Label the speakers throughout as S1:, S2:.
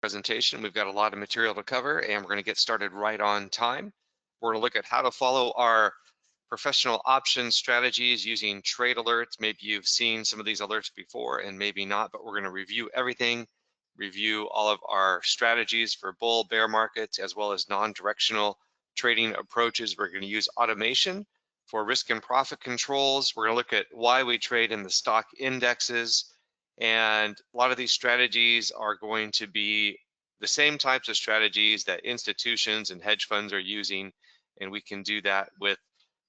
S1: Presentation. We've got a lot of material to cover, and we're going to get started right on time. We're going to look at how to follow our professional option strategies using trade alerts. Maybe you've seen some of these alerts before and maybe not, but we're going to review everything, review all of our strategies for bull, bear markets, as well as non-directional trading approaches. We're going to use automation for risk and profit controls. We're going to look at why we trade in the stock indexes. And a lot of these strategies are going to be the same types of strategies that institutions and hedge funds are using. And we can do that with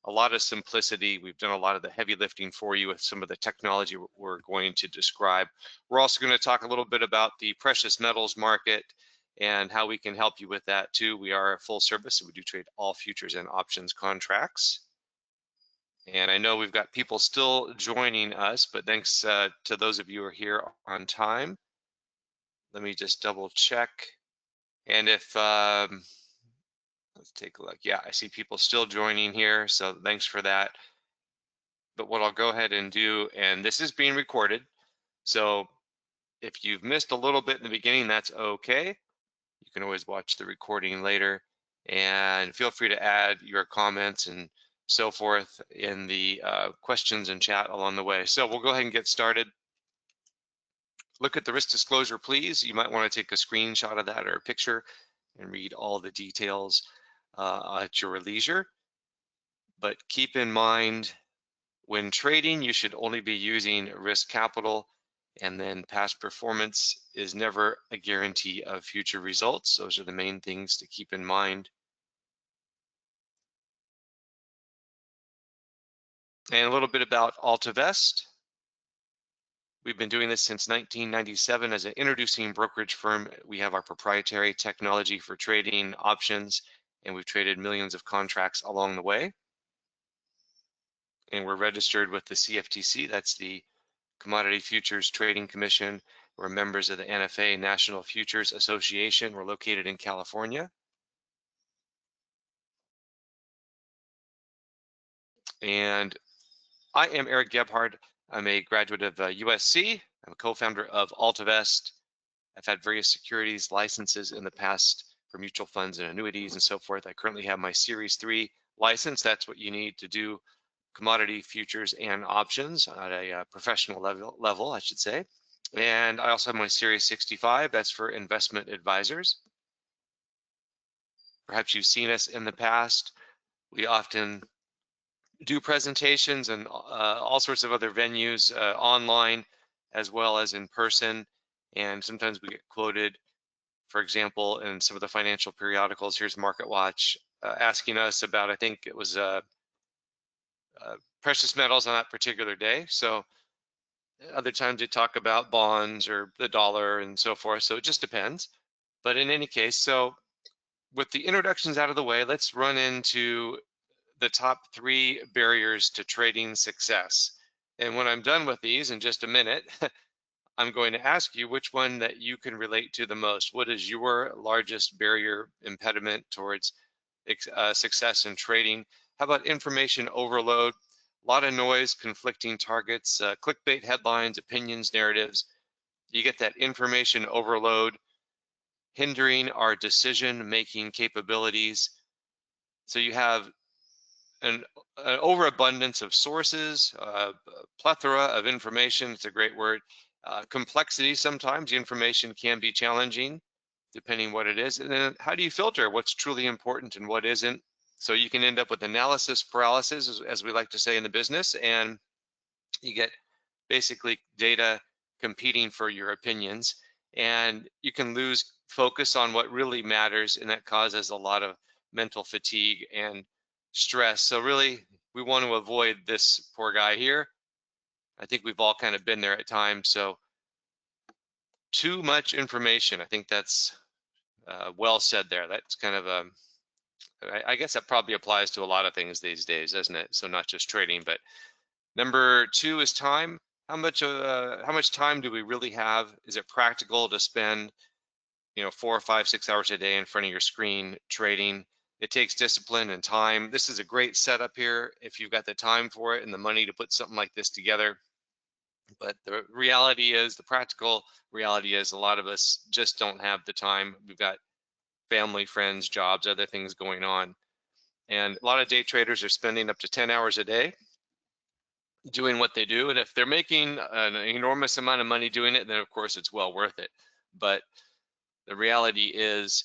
S1: a lot of simplicity. We've done a lot of the heavy lifting for you with some of the technology we're going to describe. We're also going to talk a little bit about the precious metals market and how we can help you with that too. We are a full service, so we do trade all futures and options contracts. And I know we've got people still joining us, but thanks to those of you who are here on time. Let me just double check. And if, let's take a look. Yeah, I see people still joining here, so thanks for that. But what I'll go ahead and do, and this is being recorded, so if you've missed a little bit in the beginning, that's okay. You can always watch the recording later, and feel free to add your comments and so forth in the questions and chat along the way. So we'll go ahead and get started. Look at the risk disclosure, please. You might want to take a screenshot of that or a picture and read all the details at your leisure. But keep in mind, when trading, you should only be using risk capital, and then past performance is never a guarantee of future results. Those are the main things to keep in mind. And a little bit about AltaVest. We've been doing this since 1997 as an introducing brokerage firm. We have our proprietary technology for trading options, and we've traded millions of contracts along the way. And we're registered with the CFTC, that's the Commodity Futures Trading Commission. We're members of the NFA, National Futures Association. We're located in California. And I am Eric Gebhardt. I'm a graduate of USC. I'm a co-founder of AltaVest. I've had various securities licenses in the past for mutual funds and annuities and so forth. I currently have my Series 3 license. That's what you need to do commodity futures and options at a professional level, I should say. And I also have my Series 65. That's for investment advisors. Perhaps you've seen us in the past. We often do presentations and all sorts of other venues online as well as in person. And sometimes we get quoted, for example, in some of the financial periodicals. Here's MarketWatch asking us about, I think it was precious metals on that particular day. So other times they talk about bonds or the dollar and so forth. So it just depends. But in any case, so with the introductions out of the way, let's run into the top 3 barriers to trading success. And when I'm done with these in just a minute, I'm going to ask you which one that you can relate to the most. What is your largest barrier impediment towards success in trading? How about information overload? A lot of noise, conflicting targets, clickbait headlines, opinions, narratives. You get that information overload hindering our decision-making capabilities. So you have an overabundance of sources, a plethora of information. It's a great word. Complexity, sometimes the information can be challenging depending what it is. And then how do you filter what's truly important and what isn't? So you can end up with analysis paralysis, as we like to say in the business, and you get basically data competing for your opinions, and you can lose focus on what really matters, and that causes a lot of mental fatigue and stress. So really, we want to avoid this poor guy here. I think we've all kind of been there at times. So too much information. I think that's well said there. That's kind of I guess that probably applies to a lot of things these days, doesn't it? So not just trading, but number 2 is time. How much time do we really have? Is it practical to spend, 4, 5, 6 hours a day in front of your screen trading? It takes discipline and time. This is a great setup here if you've got the time for it and the money to put something like this together. But the reality is, the practical reality is, a lot of us just don't have the time. We've got family, friends, jobs, other things going on. And a lot of day traders are spending up to 10 hours a day doing what they do. And if they're making an enormous amount of money doing it, then of course it's well worth it. But the reality is,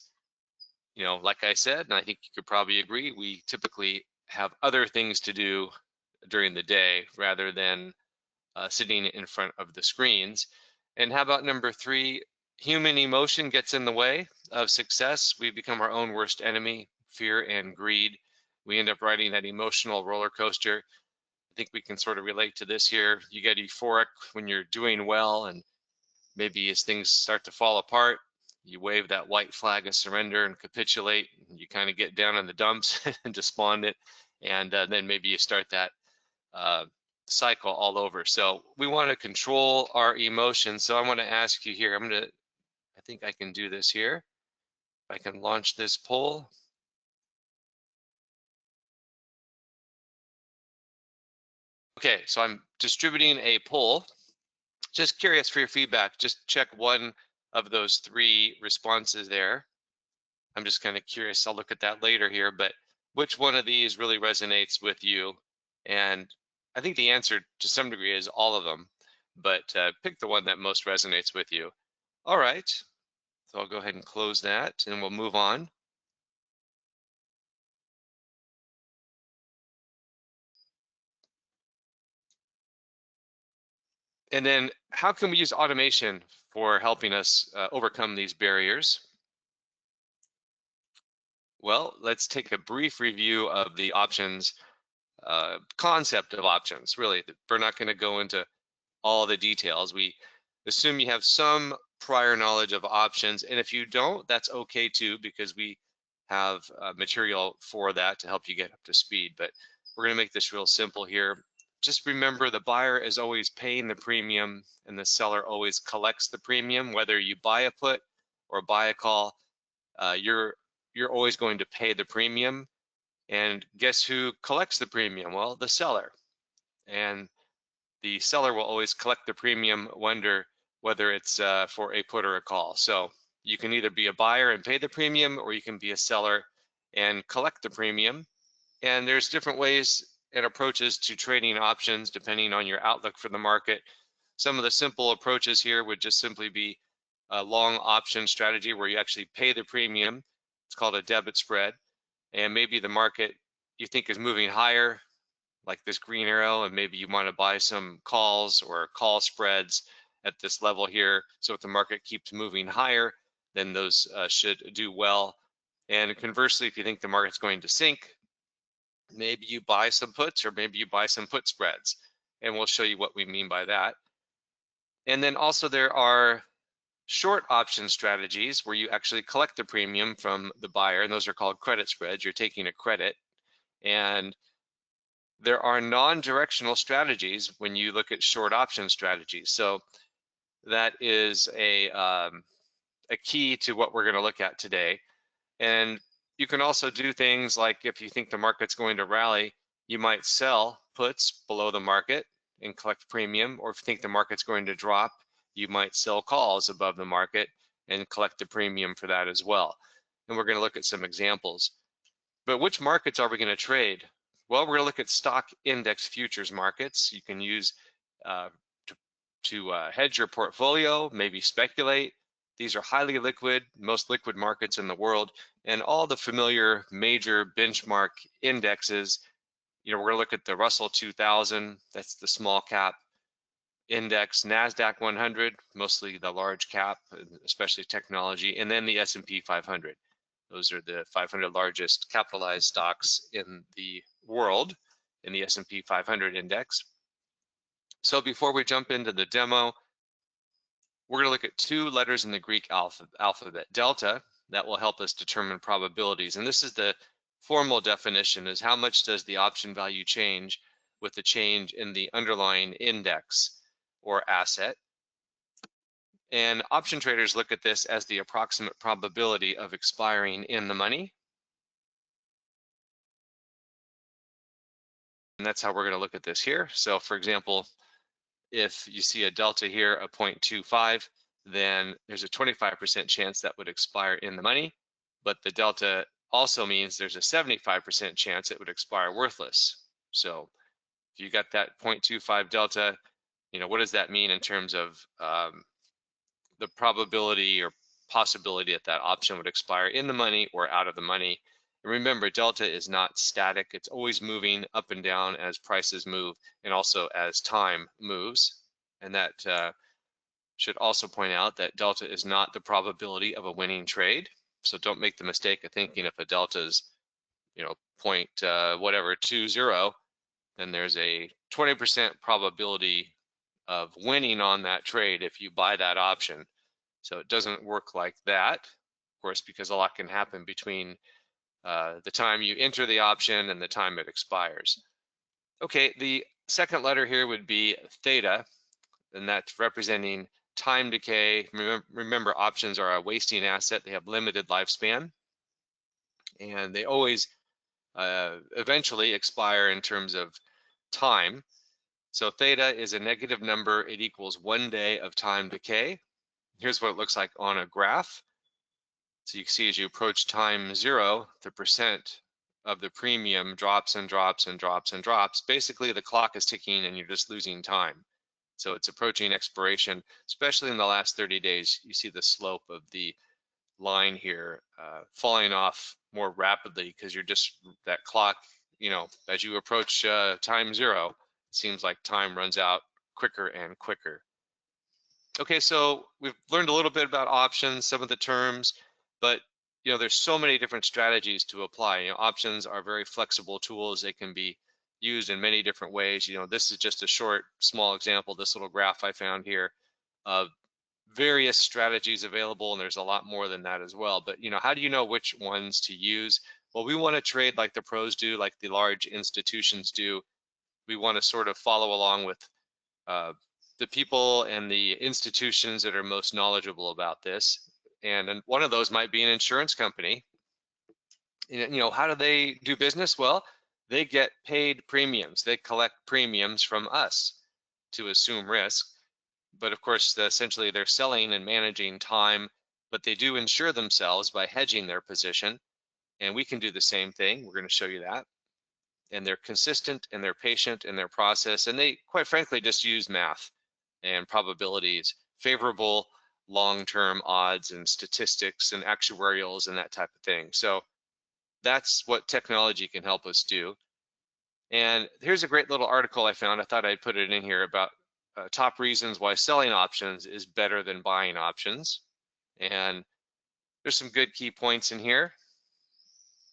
S1: like I said, and I think you could probably agree, we typically have other things to do during the day rather than sitting in front of the screens. And how about number three? Human emotion gets in the way of success. We become our own worst enemy, fear and greed. We end up riding that emotional roller coaster. I think we can sort of relate to this here. You get euphoric when you're doing well, and maybe as things start to fall apart, you wave that white flag of surrender and capitulate. And you kind of get down in the dumps and despondent, and then maybe you start that uh, cycle all over. So we want to control our emotions. So I want to ask you here. I think I can do this here. I can launch this poll. Okay, so I'm distributing a poll. Just curious for your feedback. Just check one of those three responses there. I'm just kind of curious. I'll look at that later here, but which one of these really resonates with you? And I think the answer to some degree is all of them, but pick the one that most resonates with you. All right, so I'll go ahead and close that and we'll move on. And then how can we use automation for helping us overcome these barriers? Well, let's take a brief review of the options, concept of options. Really, we're not going to go into all the details. We assume you have some prior knowledge of options, and if you don't, that's okay too, because we have material for that to help you get up to speed. But we're going to make this real simple here. Just remember, the buyer is always paying the premium and the seller always collects the premium. Whether you buy a put or buy a call, you're always going to pay the premium. And guess who collects the premium? Well, the seller. And the seller will always collect the premium whether it's for a put or a call. So you can either be a buyer and pay the premium, or you can be a seller and collect the premium. And there's different ways and approaches to trading options depending on your outlook for the market. Some of the simple approaches here would just simply be a long option strategy where you actually pay the premium. It's called a debit spread. And maybe the market you think is moving higher, like this green arrow, and maybe you want to buy some calls or call spreads at this level here. So if the market keeps moving higher, then those should do well. And conversely, if you think the market's going to sink, maybe you buy some puts or maybe you buy some put spreads. And we'll show you what we mean by that. And then also there are short option strategies where you actually collect the premium from the buyer, and those are called credit spreads. You're taking a credit. And there are non-directional strategies when you look at short option strategies. So that is a key to what we're going to look at today. And you can also do things like, if you think the market's going to rally, you might sell puts below the market and collect premium. Or if you think the market's going to drop, you might sell calls above the market and collect the premium for that as well. And we're going to look at some examples. But which markets are we going to trade? Well, we're going to look at stock index futures markets. You can use uh, to hedge your portfolio, maybe speculate. These are highly liquid, most liquid markets in the world, and all the familiar major benchmark indexes. We're going to look at the Russell 2000, that's the small cap index, NASDAQ 100, mostly the large cap, especially technology, and then the S&P 500. Those are the 500 largest capitalized stocks in the world in the S&P 500 index. So before we jump into the demo, we're going to look at two letters in the Greek alphabet, delta, that will help us determine probabilities. And this is the formal definition, is how much does the option value change with the change in the underlying index or asset. And option traders look at this as the approximate probability of expiring in the money. And that's how we're going to look at this here. So for example, if you see a delta here of 0.25, then there's a 25% chance that would expire in the money, but the delta also means there's a 75% chance it would expire worthless. So if you got that 0.25 delta, what does that mean in terms of the probability or possibility that that option would expire in the money or out of the money? And remember, delta is not static. It's always moving up and down as prices move and also as time moves. And that should also point out that delta is not the probability of a winning trade. So don't make the mistake of thinking if a delta is, point whatever 20, then there's a 20% probability of winning on that trade if you buy that option. So it doesn't work like that, of course, because a lot can happen between the time you enter the option and the time it expires. Okay, the second letter here would be theta, and that's representing time decay. Remember, options are a wasting asset. They have limited lifespan, and they always eventually expire in terms of time. So theta is a negative number. It equals 1 day of time decay. Here's what it looks like on a graph. So you can see as you approach time 0, the percent of the premium drops and drops and drops and drops. Basically, the clock is ticking and you're just losing time. So it's approaching expiration, especially in the last 30 days. You see the slope of the line here falling off more rapidly because you're just, that clock, as you approach time 0, it seems like time runs out quicker and quicker. Okay, so we've learned a little bit about options, some of the terms, but there's so many different strategies to apply. Options are very flexible tools. They can be used in many different ways. This is just a short, small example, this little graph I found here of various strategies available, and there's a lot more than that as well. But how do you know which ones to use? Well, we want to trade like the pros do, like the large institutions do. We want to sort of follow along with the people and the institutions that are most knowledgeable about this. And one of those might be an insurance company. How do they do business? Well, they get paid premiums. They collect premiums from us to assume risk. But of course, essentially they're selling and managing time, but they do insure themselves by hedging their position. And we can do the same thing. We're going to show you that. And they're consistent and they're patient in their process. And they, quite frankly, just use math and probabilities, favorable long-term odds and statistics and actuarials and that type of thing. So that's what technology can help us do. And here's a great little article I found. I thought I'd put it in here about top reasons why selling options is better than buying options. And there's some good key points in here.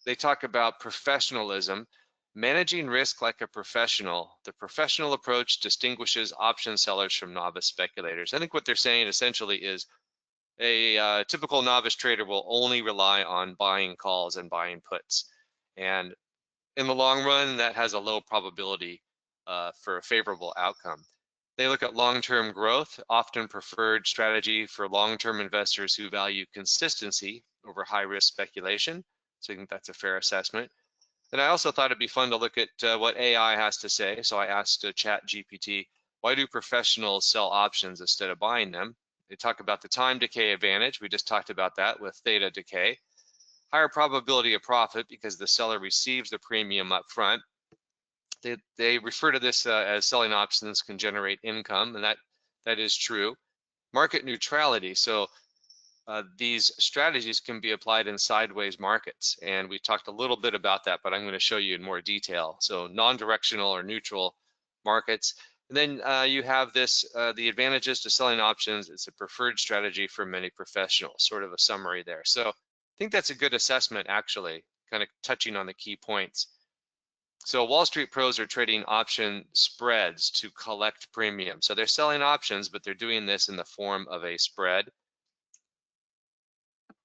S1: They talk about professionalism. Managing risk like a professional. The professional approach distinguishes option sellers from novice speculators. I think what they're saying essentially is a typical novice trader will only rely on buying calls and buying puts. And in the long run, that has a low probability for a favorable outcome. They look at long-term growth, often preferred strategy for long-term investors who value consistency over high-risk speculation. So I think that's a fair assessment. And I also thought it'd be fun to look at what AI has to say. So I asked ChatGPT, why do professionals sell options instead of buying them? They talk about the time decay advantage. We just talked about that with theta decay. Higher probability of profit because the seller receives the premium up front. They refer to this as selling options can generate income, and that is true. Market neutrality. So these strategies can be applied in sideways markets, and we talked a little bit about that, but I'm going to show you in more detail. So non-directional or neutral markets. And then you have this, the advantages to selling options. It's a preferred strategy for many professionals, sort of a summary there. So I think that's a good assessment, actually, kind of touching on the key points. So Wall Street pros are trading option spreads to collect premium. So they're selling options, but they're doing this in the form of a spread.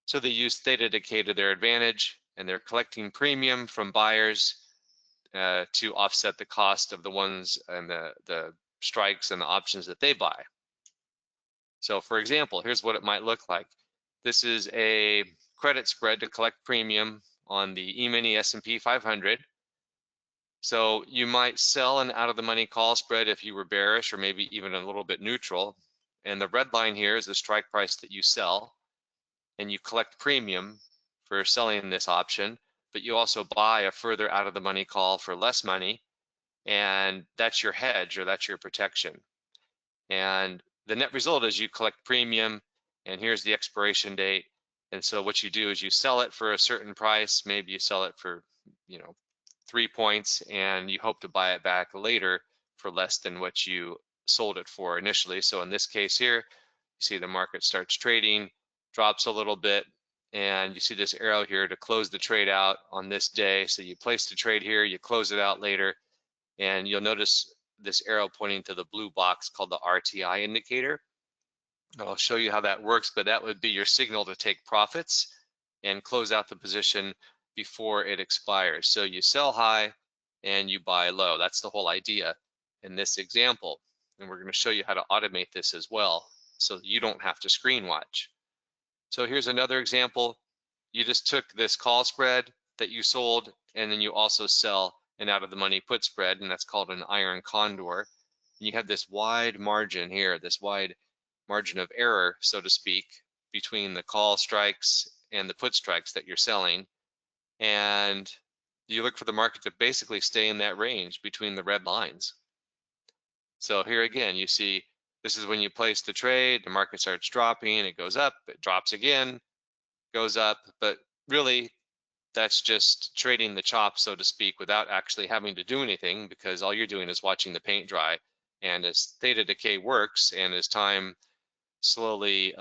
S1: So they use theta decay to their advantage, and they're collecting premium from buyers to offset the cost of the ones and the strikes and the options that they buy. So for example, here's what it might look like. This is a credit spread to collect premium on the E-mini S&P 500. So you might sell an out of the money call spread if you were bearish or maybe even a little bit neutral. And the red line here is the strike price that you sell, and you collect premium for selling this option, but you also buy a further out of the money call for less money, and that's your hedge or that's your protection. And the net result is you collect premium, and here's the expiration date. And so what you do is you sell it for a certain price. Maybe you sell it for, you know, 3 points, and you hope to buy it back later for less than what you sold it for initially. So in this case here, you see the market starts trading, drops a little bit, and you see this arrow here to close the trade out on this day. So you place the trade here, you close it out later, and you'll notice this arrow pointing to the blue box called the RTI indicator. I'll show you how that works, but that would be your signal to take profits and close out the position before it expires. So you sell high and you buy low. That's the whole idea in this example. And we're going to show you how to automate this as well so that you don't have to screen watch. So here's another example. You just took this call spread that you sold, and then you also sell an out of the money put spread, and that's called an iron condor. And you have this wide margin here, this wide margin of error, so to speak, between the call strikes and the put strikes that you're selling. And you look for the market to basically stay in that range between the red lines. So here again, you see this is when you place the trade, the market starts dropping, it goes up, it drops again, goes up, but really that's just trading the chop, so to speak, without actually having to do anything, because all you're doing is watching the paint dry. And as theta decay works, and as time slowly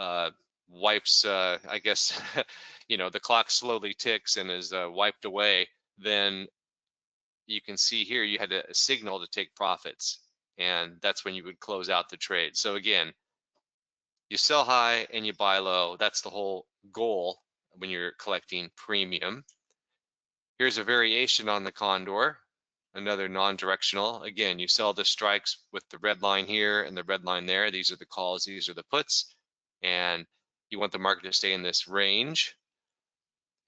S1: wipes, I guess, the clock slowly ticks and is wiped away, then you can see here you had a signal to take profits, and that's when you would close out the trade. So again, you sell high and you buy low. That's the whole goal when you're collecting premium. Here's a variation on the condor, another non-directional. Again, you sell the strikes with the red line here and the red line there. These are the calls, these are the puts. And you want the market to stay in this range.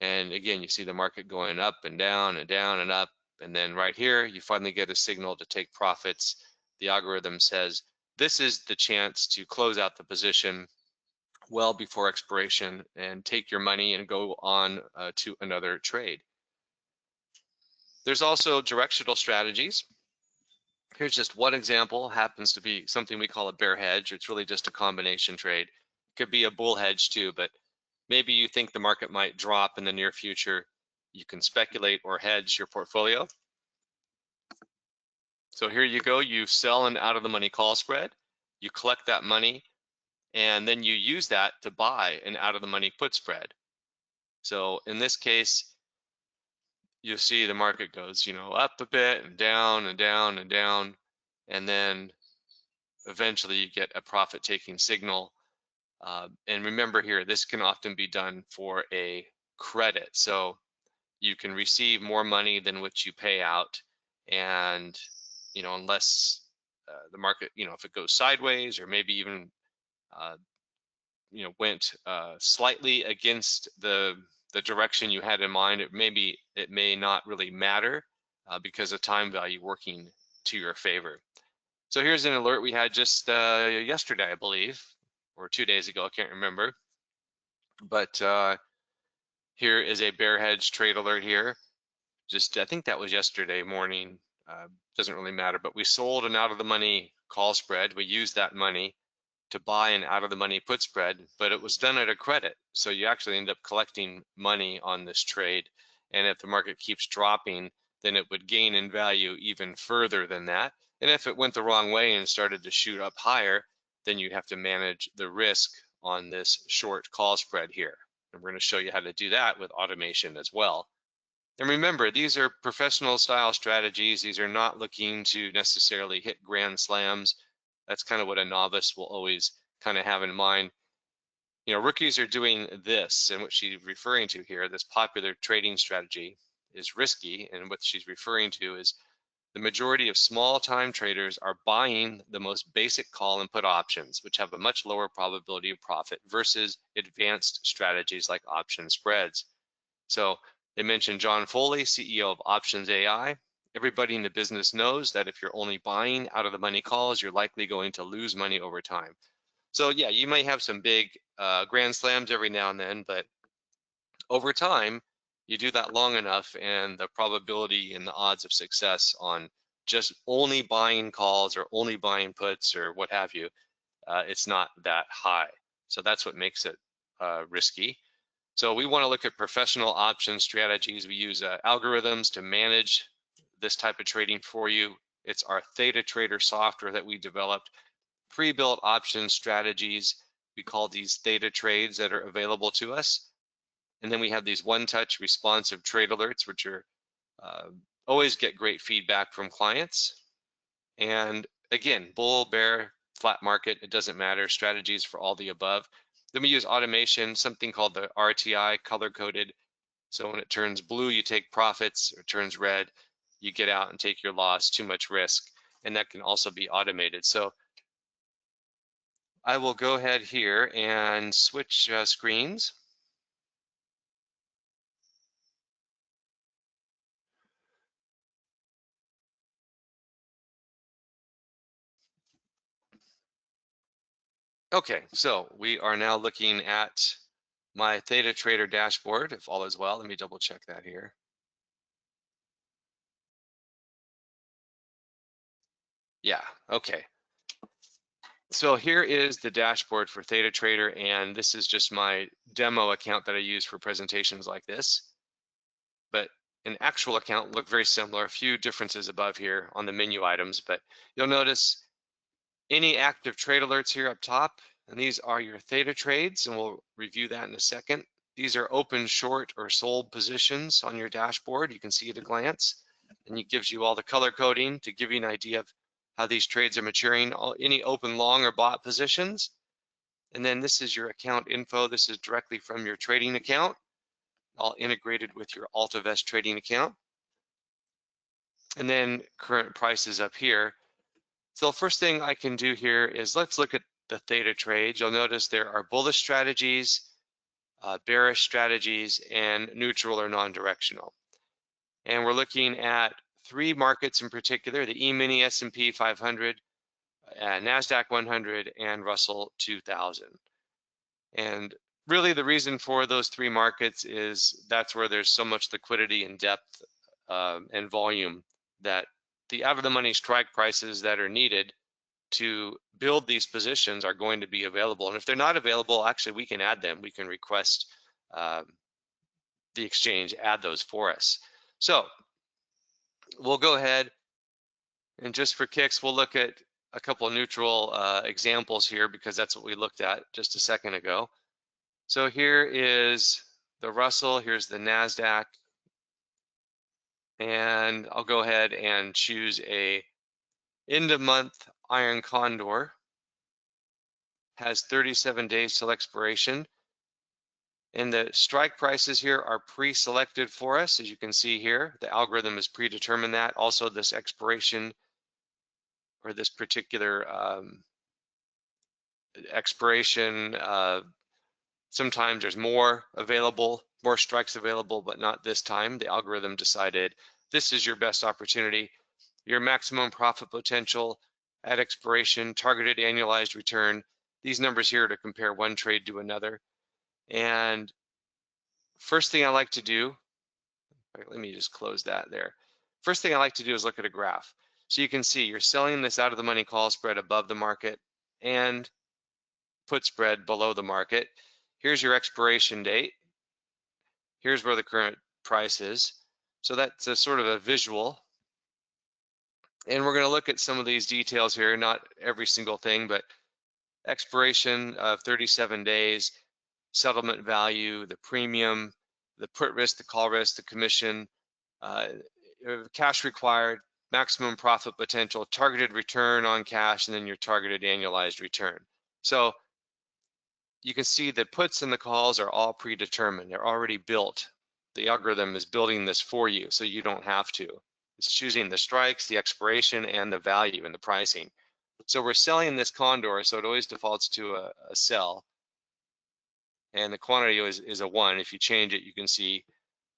S1: And again, you see the market going up and down and down and up. And then right here, you finally get a signal to take profits. The algorithm says, this is the chance to close out the position well before expiration and take your money and go on to another trade. There's also directional strategies. Here's just one example, happens to be something we call a bear hedge. It's really just a combination trade. It could be a bull hedge too, but maybe you think the market might drop in the near future. You can speculate or hedge your portfolio. So here you go, you sell an out of the money call spread, you collect that money, and then you use that to buy an out of the money put spread. So in this case, you see the market goes, up a bit and down and down and down, and then eventually you get a profit-taking signal. And remember here, this can often be done for a credit. So you can receive more money than what you pay out, and unless the market, if it goes sideways or maybe even went slightly against the direction you had in mind, it may not really matter because of time value working to your favor. So here's an alert we had just yesterday, I believe, or 2 days ago, I can't remember. But here is a bear hedge trade alert here. I think that was yesterday morning, doesn't really matter, but we sold an out of the money call spread. We used that money to buy an out of the money put spread, but it was done at a credit. So you actually end up collecting money on this trade. And if the market keeps dropping, then it would gain in value even further than that. And if it went the wrong way and started to shoot up higher, then you'd have to manage the risk on this short call spread here. And we're going to show you how to do that with automation as well. And remember, these are professional style strategies. These are not looking to necessarily hit grand slams. That's kind of what a novice will always kind of have in mind. Rookies are doing this, and what she's referring to here, this popular trading strategy, is risky. And what she's referring to is the majority of small time traders are buying the most basic call and put options, which have a much lower probability of profit versus advanced strategies like option spreads. So they mentioned John Foley, CEO of Options AI, Everybody in the business knows that if you're only buying out of the money calls, you're likely going to lose money over time. So yeah, you may have some big grand slams every now and then, but over time, you do that long enough, and the probability and the odds of success on just only buying calls or only buying puts or what have you, it's not that high. So that's what makes it risky. So we want to look at professional option strategies. We use algorithms to manage this type of trading for you. It's our Theta Trader software that we developed, pre-built option strategies. We call these Theta trades that are available to us. And then we have these one-touch responsive trade alerts, which are uh, always get great feedback from clients. And again, bull, bear, flat market, it doesn't matter. Strategies for all the above. Then we use automation, something called the RTI, color-coded. So when it turns blue, you take profits. Or it turns red, you get out and take your loss, too much risk. And that can also be automated. So I will go ahead here and switch screens. Okay, so we are now looking at my Theta Trader dashboard. If all is well, let me double check that here. Yeah, okay. So here is the dashboard for Theta Trader, and this is just my demo account that I use for presentations like this. But an actual account look very similar, a few differences above here on the menu items, but you'll notice any active trade alerts here up top, and these are your Theta trades, and we'll review that in a second. These are open, short, or sold positions on your dashboard. You can see at a glance, and it gives you all the color coding to give you an idea of how these trades are maturing, any open, long, or bought positions. And then this is your account info. This is directly from your trading account, all integrated with your AltaVest trading account. And then current prices up here. So the first thing I can do here is let's look at the Theta trades. You'll notice there are bullish strategies, bearish strategies, and neutral or non-directional. And we're looking at three markets in particular: the E-mini S&P 500, NASDAQ 100, and Russell 2000. And really the reason for those three markets is that's where there's so much liquidity and depth and volume, that the out-of-the-money strike prices that are needed to build these positions are going to be available. And if they're not available, actually we can add them. We can request the exchange add those for us. So we'll go ahead and just for kicks, we'll look at a couple of neutral examples here, because that's what we looked at just a second ago. So here is the Russell, here's the NASDAQ, and I'll go ahead and choose a end of month iron condor. Has 37 days till expiration. And the strike prices here are pre-selected for us, as you can see here. The algorithm has predetermined that. Also, this expiration, or this particular expiration, sometimes there's more available, more strikes available, but not this time. The algorithm decided this is your best opportunity. Your maximum profit potential at expiration, targeted annualized return. These numbers here to compare one trade to another. And first thing I like to do, let me just close that there. First thing I like to do is look at a graph. So you can see you're selling this out of the money call spread above the market and put spread below the market. Here's your expiration date. Here's where the current price is. So that's a sort of a visual. And we're going to look at some of these details here, not every single thing, but expiration of 37 days, settlement value, the premium, the put risk, the call risk, the commission, cash required, maximum profit potential, targeted return on cash, and then your targeted annualized return. So you can see the puts and the calls are all predetermined. They're already built. The algorithm is building this for you, so you don't have to. It's choosing the strikes, the expiration, and the value and the pricing. So we're selling this condor, so it always defaults to a sell. And the quantity is a 1. If you change it, you can see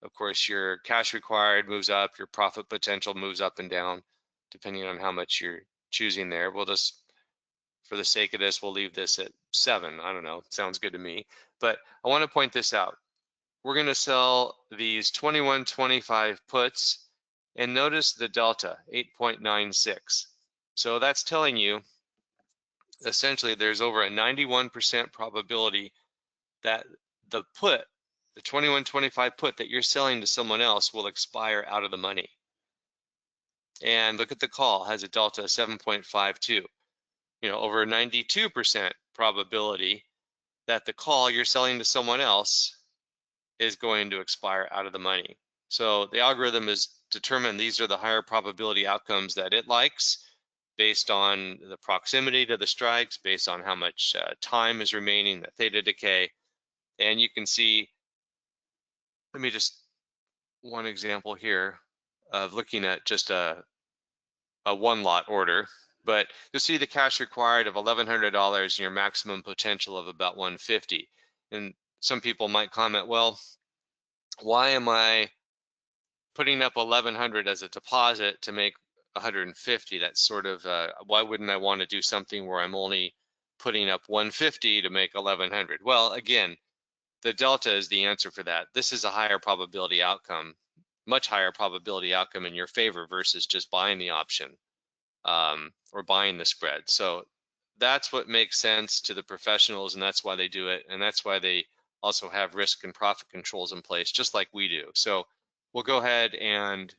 S1: Of course, your cash required moves up, your profit potential moves up and down, depending on how much you're choosing there. We'll just, for the sake of this, we'll leave this at 7. I don't know, sounds good to me. But I want to point this out. We're going to sell these 21.25 puts, and notice the delta, 8.96. So that's telling you essentially there's over a 91% probability that the put, the 21.25 put that you're selling to someone else will expire out of the money. And look at the call, has a delta of 7.52. Over 92% probability that the call you're selling to someone else is going to expire out of the money. So the algorithm is determined these are the higher probability outcomes that it likes based on the proximity to the strikes, based on how much time is remaining, the theta decay. And you can see, let me just, one example here of looking at just a one lot order, but you'll see the cash required of $1,100 and your maximum potential of about 150. And some people might comment, well, why am I putting up 1,100 as a deposit to make 150? That's sort of, why wouldn't I want to do something where I'm only putting up 150 to make 1,100? Well, again, the delta is the answer for that. This is a higher probability outcome, much higher probability outcome in your favor versus just buying the option or buying the spread. So that's what makes sense to the professionals, and that's why they do it, and that's why they also have risk and profit controls in place, just like we do. So we'll go ahead and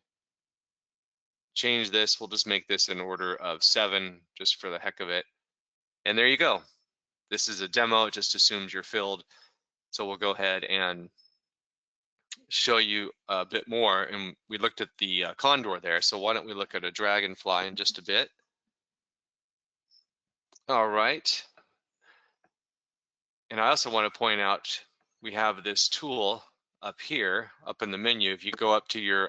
S1: change this. We'll just make this an order of 7 just for the heck of it. And there you go. This is a demo. It just assumes you're filled. So we'll go ahead and show you a bit more. And we looked at the condor there. So why don't we look at a dragonfly in just a bit? All right. And I also want to point out, we have this tool up here, up in the menu. If you go up to your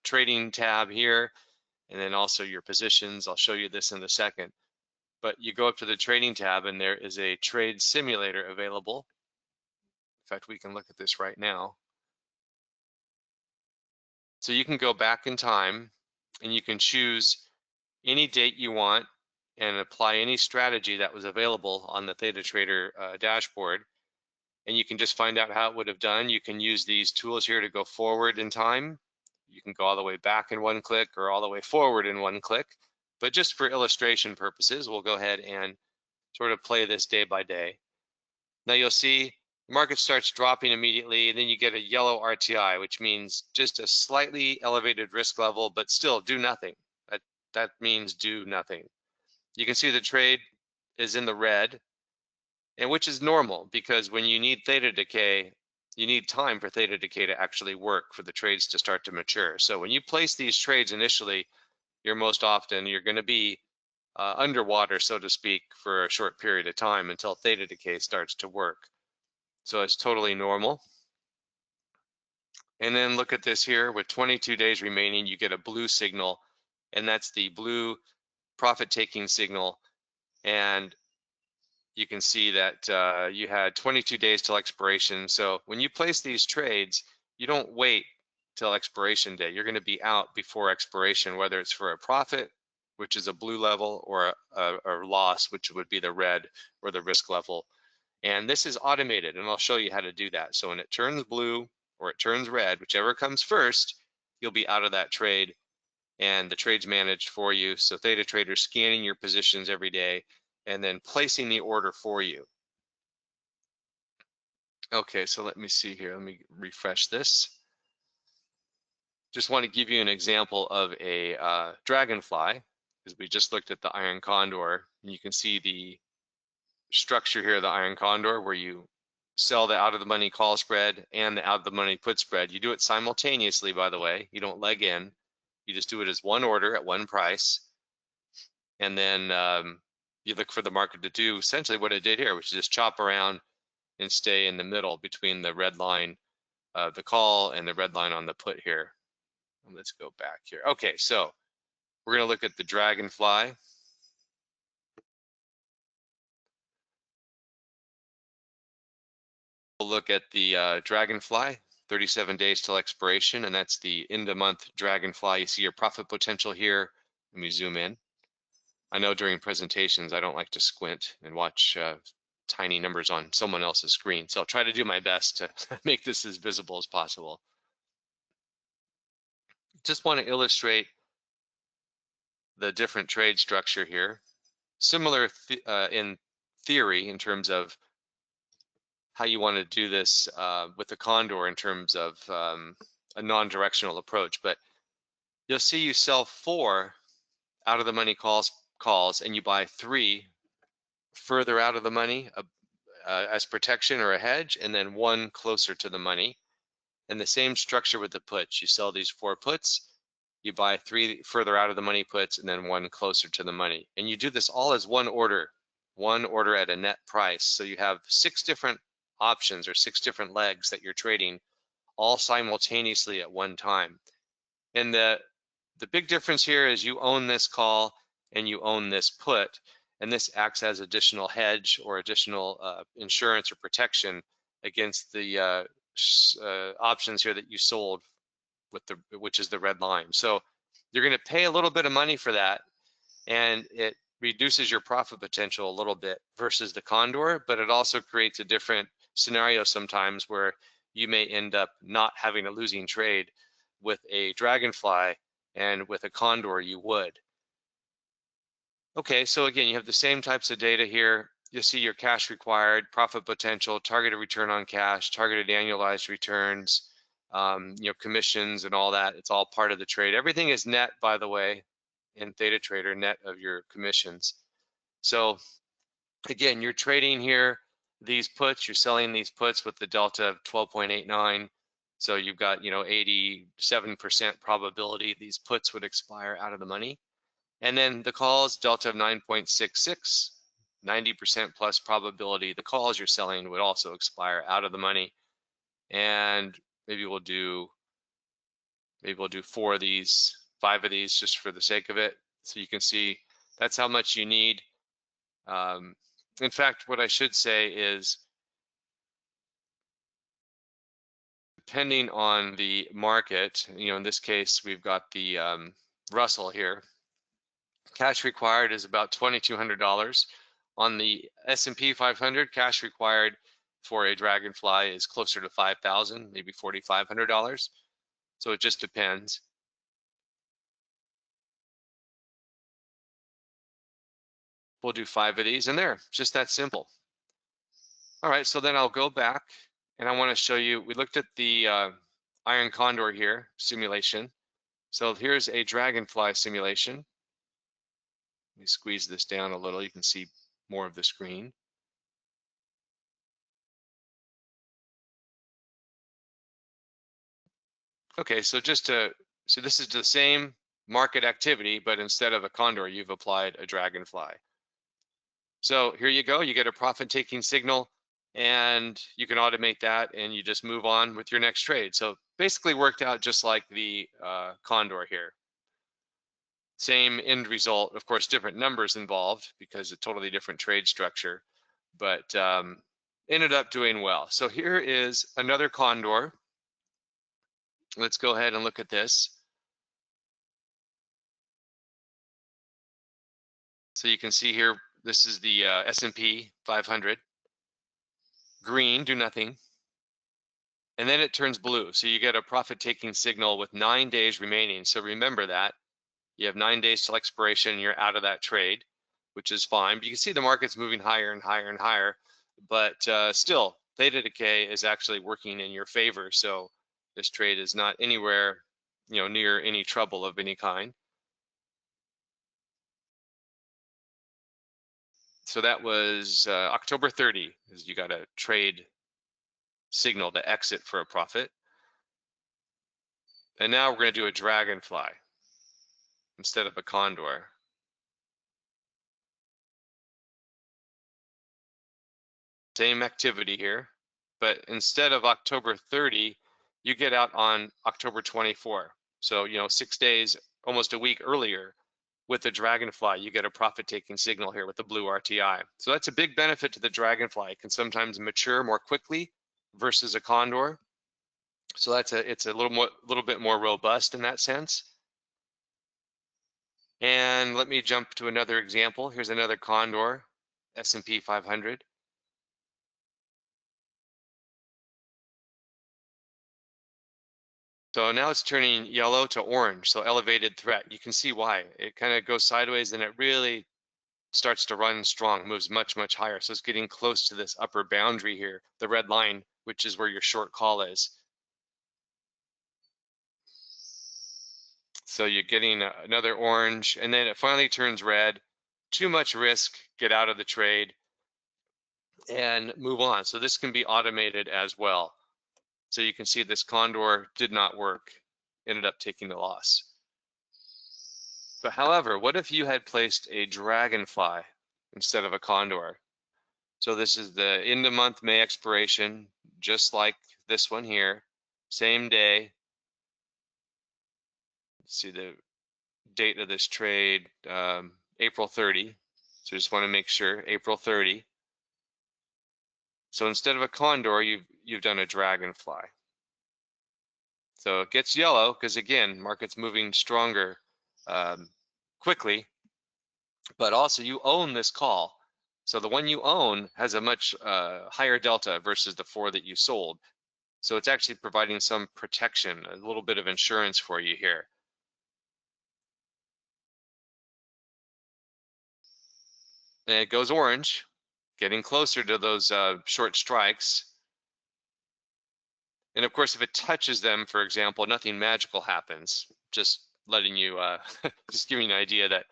S1: trading tab here, and then also your positions, I'll show you this in a second. But you go up to the trading tab and there is a trade simulator available. In fact, we can look at this right now. So you can go back in time and you can choose any date you want and apply any strategy that was available on the ThetaTrader dashboard. And you can just find out how it would have done. You can use these tools here to go forward in time. You can go all the way back in one click or all the way forward in one click. But just for illustration purposes, we'll go ahead and sort of play this day by day. Now you'll see the market starts dropping immediately, and then you get a yellow RTI, which means just a slightly elevated risk level, but still do nothing. That means do nothing. You can see the trade is in the red, and which is normal because when you need theta decay, you need time for theta decay to actually work for the trades to start to mature. So when you place these trades initially, you're going to be underwater, so to speak, for a short period of time until theta decay starts to work. So it's totally normal. And then look at this here, with 22 days remaining, you get a blue signal, and that's the blue profit taking signal. And you can see that you had 22 days till expiration. So when you place these trades, you don't wait till expiration day. You're going to be out before expiration, whether it's for a profit, which is a blue level, or a loss, which would be the red or the risk level. And this is automated, and I'll show you how to do that. So when it turns blue or it turns red, whichever comes first, you'll be out of that trade, and the trade's managed for you. So ThetaTrader's scanning your positions every day and then placing the order for you. Okay, so let me see here. Let me refresh this. Just want to give you an example of a dragonfly, because we just looked at the iron condor, and you can see the structure here of the iron condor where you sell the out of the money call spread and the out of the money put spread. You do it simultaneously, by the way. You don't leg in. You just do it as one order at one price. And then you look for the market to do essentially what it did here, which is just chop around and stay in the middle between the red line, the call, and the red line on the put here. Let's go back here. Okay, so we're going to look at the dragonfly. We'll look at the dragonfly. 37 days till expiration, and that's the end of month dragonfly. You see your profit potential here. Let me zoom in. I know during presentations, I don't like to squint and watch tiny numbers on someone else's screen. So I'll try to do my best to make this as visible as possible. Just want to illustrate the different trade structure here. Similar in theory in terms of how you want to do this with the condor in terms of a non-directional approach. But you'll see you sell 4 out of the money calls, and you buy 3 further out of the money as protection or a hedge, and then 1 closer to the money. And the same structure with the puts. You sell these 4 puts, you buy 3 further out of the money puts, and then 1 closer to the money. And you do this all as one order at a net price. So you have 6 different options or 6 different legs that you're trading all simultaneously at one time. And the big difference here is you own this call and you own this put, and this acts as additional hedge or additional insurance or protection against the options here that you sold with which is the red line. So you're going to pay a little bit of money for that, and it reduces your profit potential a little bit versus the condor, but it also creates a different scenario sometimes where you may end up not having a losing trade with a dragonfly, and with a condor you would. Okay, so again, you have the same types of data here. You'll see your cash required, profit potential, targeted return on cash, targeted annualized returns, commissions and all that. It's all part of the trade. Everything is net, by the way, in Theta Trader, net of your commissions. So again, you're trading here these puts, you're selling these puts with the delta of 12.89. So you've got, 87% probability these puts would expire out of the money. And then the calls, delta of 9.66, 90% plus probability the calls you're selling would also expire out of the money. And maybe we'll do 4 of these, 5 of these just for the sake of it. So you can see that's how much you need. In fact, what I should say is, depending on the market, in this case, we've got the Russell here. Cash required is about $2,200. On the S&P 500, cash required for a dragonfly is closer to $5,000, maybe $4,500. So it just depends. We'll do 5 of these, and there, just that simple. All right, so then I'll go back, and I want to show you, we looked at the iron condor here, simulation. So here's a dragonfly simulation. Let me squeeze this down a little, you can see more of the screen. Okay, so so this is the same market activity, but instead of a condor, you've applied a dragonfly. So here you go, you get a profit-taking signal, and you can automate that, and you just move on with your next trade. So basically worked out just like the condor here. Same end result, of course, different numbers involved because a totally different trade structure, but ended up doing well. So here is another condor. Let's go ahead and look at this. So you can see here, this is the S&P 500. Green, do nothing. And then it turns blue. So you get a profit-taking signal with 9 days remaining. So remember that. You have 9 days till expiration, and you're out of that trade, which is fine. But you can see the market's moving higher and higher and higher. But still, theta decay is actually working in your favor. So this trade is not anywhere, near any trouble of any kind. So that was October 30, is you got a trade signal to exit for a profit. And now we're going to do a dragonfly instead of a condor. Same activity here, but instead of October 30, you get out on October 24. So, 6 days, almost a week earlier with the dragonfly, you get a profit-taking signal here with the blue RTI. So that's a big benefit to the dragonfly. It can sometimes mature more quickly versus a condor. So it's a little bit more robust in that sense. And let me jump to another example. Here's another condor, S&P 500. So now it's turning yellow to orange, so elevated threat. You can see why. It kind of goes sideways and it really starts to run strong, moves much, much higher. So it's getting close to this upper boundary here, the red line, which is where your short call is. So you're getting another orange, and then it finally turns red. Too much risk, get out of the trade and move on. So this can be automated as well. So you can see this condor did not work, ended up taking the loss. But however, what if you had placed a dragonfly instead of a condor? So this is the end of month May expiration, just like this one here, same day. Let's see the date of this trade, April 30. So just want to make sure, April 30. So instead of a condor, you've done a dragonfly. So it gets yellow because again, market's moving stronger quickly, but also you own this call. So the one you own has a much higher delta versus the 4 that you sold. So it's actually providing some protection, a little bit of insurance for you here. And it goes orange, getting closer to those short strikes. And of course, if it touches them, for example, nothing magical happens. Just letting you, just giving you an idea that,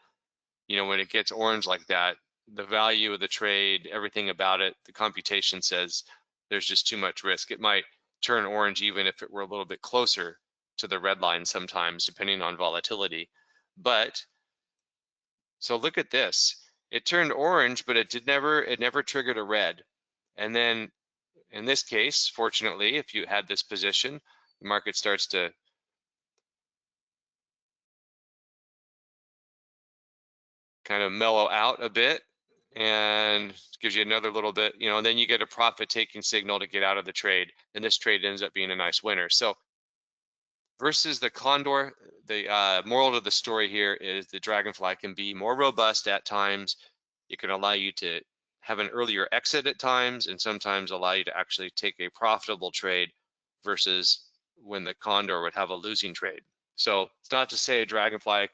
S1: you know, when it gets orange like that, the value of the trade, everything about it, the computation says there's just too much risk. It might turn orange even if it were a little bit closer to the red line sometimes, depending on volatility. But so look at this. It turned orange, but it never triggered a red. And then in this case, fortunately, if you had this position, the market starts to kind of mellow out a bit and gives you another little bit, you know, and then you get a profit taking signal to get out of the trade. And this trade ends up being a nice winner. So versus the condor, the moral of the story here is the dragonfly can be more robust at times. It can allow you to have an earlier exit at times and sometimes allow you to actually take a profitable trade versus when the condor would have a losing trade. So it's not to say a dragonfly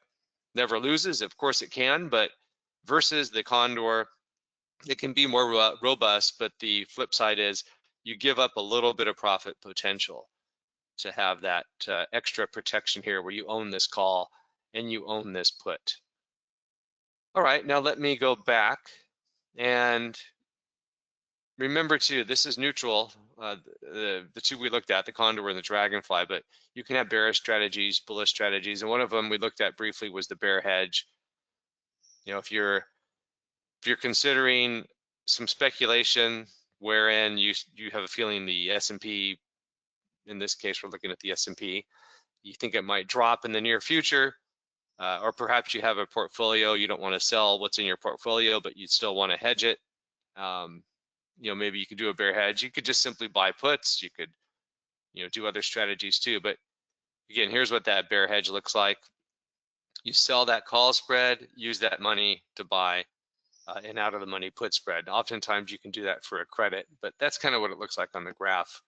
S1: never loses. Of course it can, but versus the condor, it can be more robust, but the flip side is you give up a little bit of profit potential to have that extra protection here where you own this call and you own this put. All right, now let me go back and remember too, this is neutral, the two we looked at, the condor and the dragonfly, but you can have bearish strategies, bullish strategies, and one of them we looked at briefly was the bear hedge. You know, if you're considering some speculation wherein you have a feeling the S&P, in this case we're looking at the S&P, you think it might drop in the near future, or perhaps you have a portfolio, you don't want to sell what's in your portfolio, but you still want to hedge it. You know, maybe you could do a bear hedge. You could just simply buy puts. You could, you know, do other strategies too. But again, here's what that bear hedge looks like. You sell that call spread, use that money to buy an out of the money put spread. Oftentimes you can do that for a credit, but that's kind of what it looks like on the graph.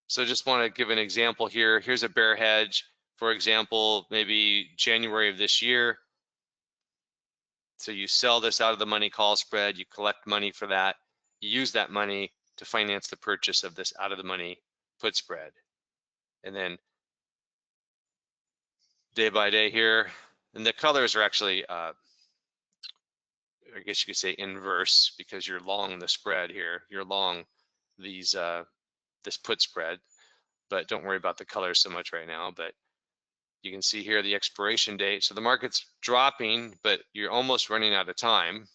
S1: So just want to give an example here. Here's a bear hedge, for example, maybe January of this year. So you sell this out of the money call spread, you collect money for that, you use that money to finance the purchase of this out of the money put spread. And then day by day here, and the colors are actually, I guess you could say inverse because you're long the spread here. You're long these this put spread, but don't worry about the colors so much right now. But you can see here the expiration date. So the market's dropping, but you're almost running out of time.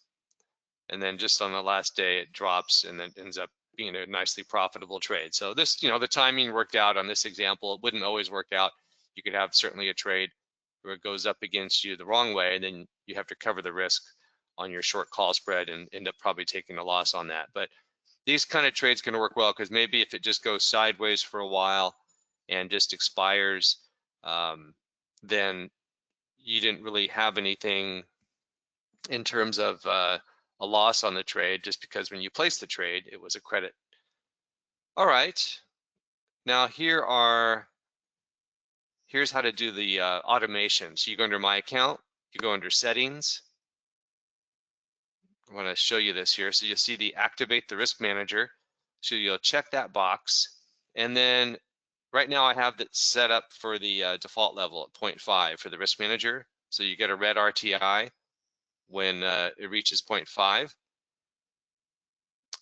S1: And then just on the last day, it drops and then ends up being a nicely profitable trade. So this, you know, the timing worked out on this example. It wouldn't always work out. You could have certainly a trade where it goes up against you the wrong way, and then you have to cover the risk on your short call spread and end up probably taking a loss on that. But these kind of trades can work well because maybe if it just goes sideways for a while and just expires, then you didn't really have anything in terms of a loss on the trade, just because when you place the trade, it was a credit. All right, now here's how to do the automation. So you go under My Account, you go under Settings. I want to show you this here. So you'll see the Activate the Risk Manager. So you'll check that box, and then right now I have it set up for the default level at 0.5 for the Risk Manager. So you get a red RTI when it reaches 0.5.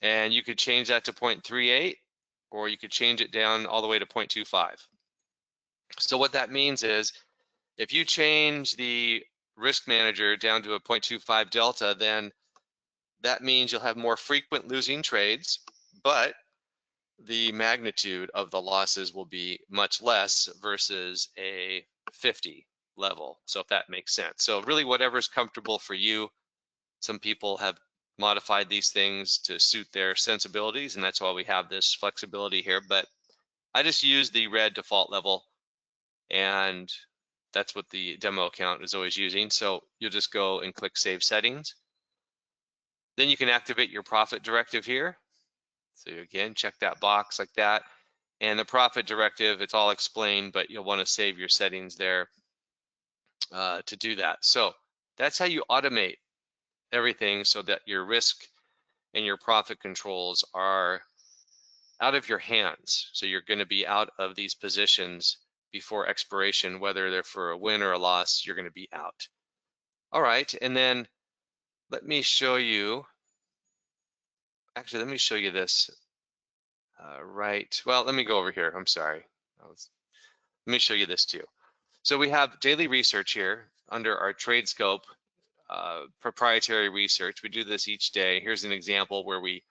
S1: And you could change that to 0.38, or you could change it down all the way to 0.25. So what that means is if you change the risk manager down to a 0.25 delta, then that means you'll have more frequent losing trades, but the magnitude of the losses will be much less versus a 50 level. So if that makes sense. So really whatever's comfortable for you. Some people have modified these things to suit their sensibilities, and that's why we have this flexibility here. But I just use the red default level, and that's what the demo account is always using. So you'll just go and click Save Settings. Then you can activate your profit directive here. So again, check that box like that. And the profit directive, it's all explained, but you'll want to save your settings there to do that. So that's how you automate everything so that your risk and your profit controls are out of your hands. So you're going to be out of these positions before expiration, whether they're for a win or a loss, you're going to be out. All right, and then let me show you, actually, let me show you this right. Well, let me go over here. I'm sorry. Let me show you this too. So we have daily research here under our trade scope, proprietary research. We do this each day. Here's an example where we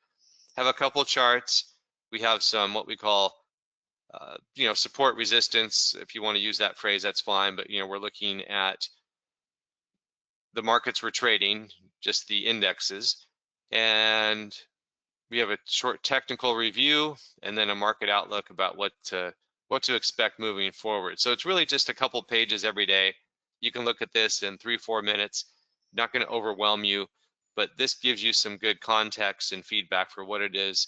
S1: have a couple charts. We have some what we call support resistance. If you want to use that phrase, that's fine. But we're looking at the markets we're trading, just the indexes, and we have a short technical review, and then a market outlook about what to expect moving forward. So it's really just a couple pages every day. You can look at this in 3-4 minutes. Not going to overwhelm you, but this gives you some good context and feedback for what it is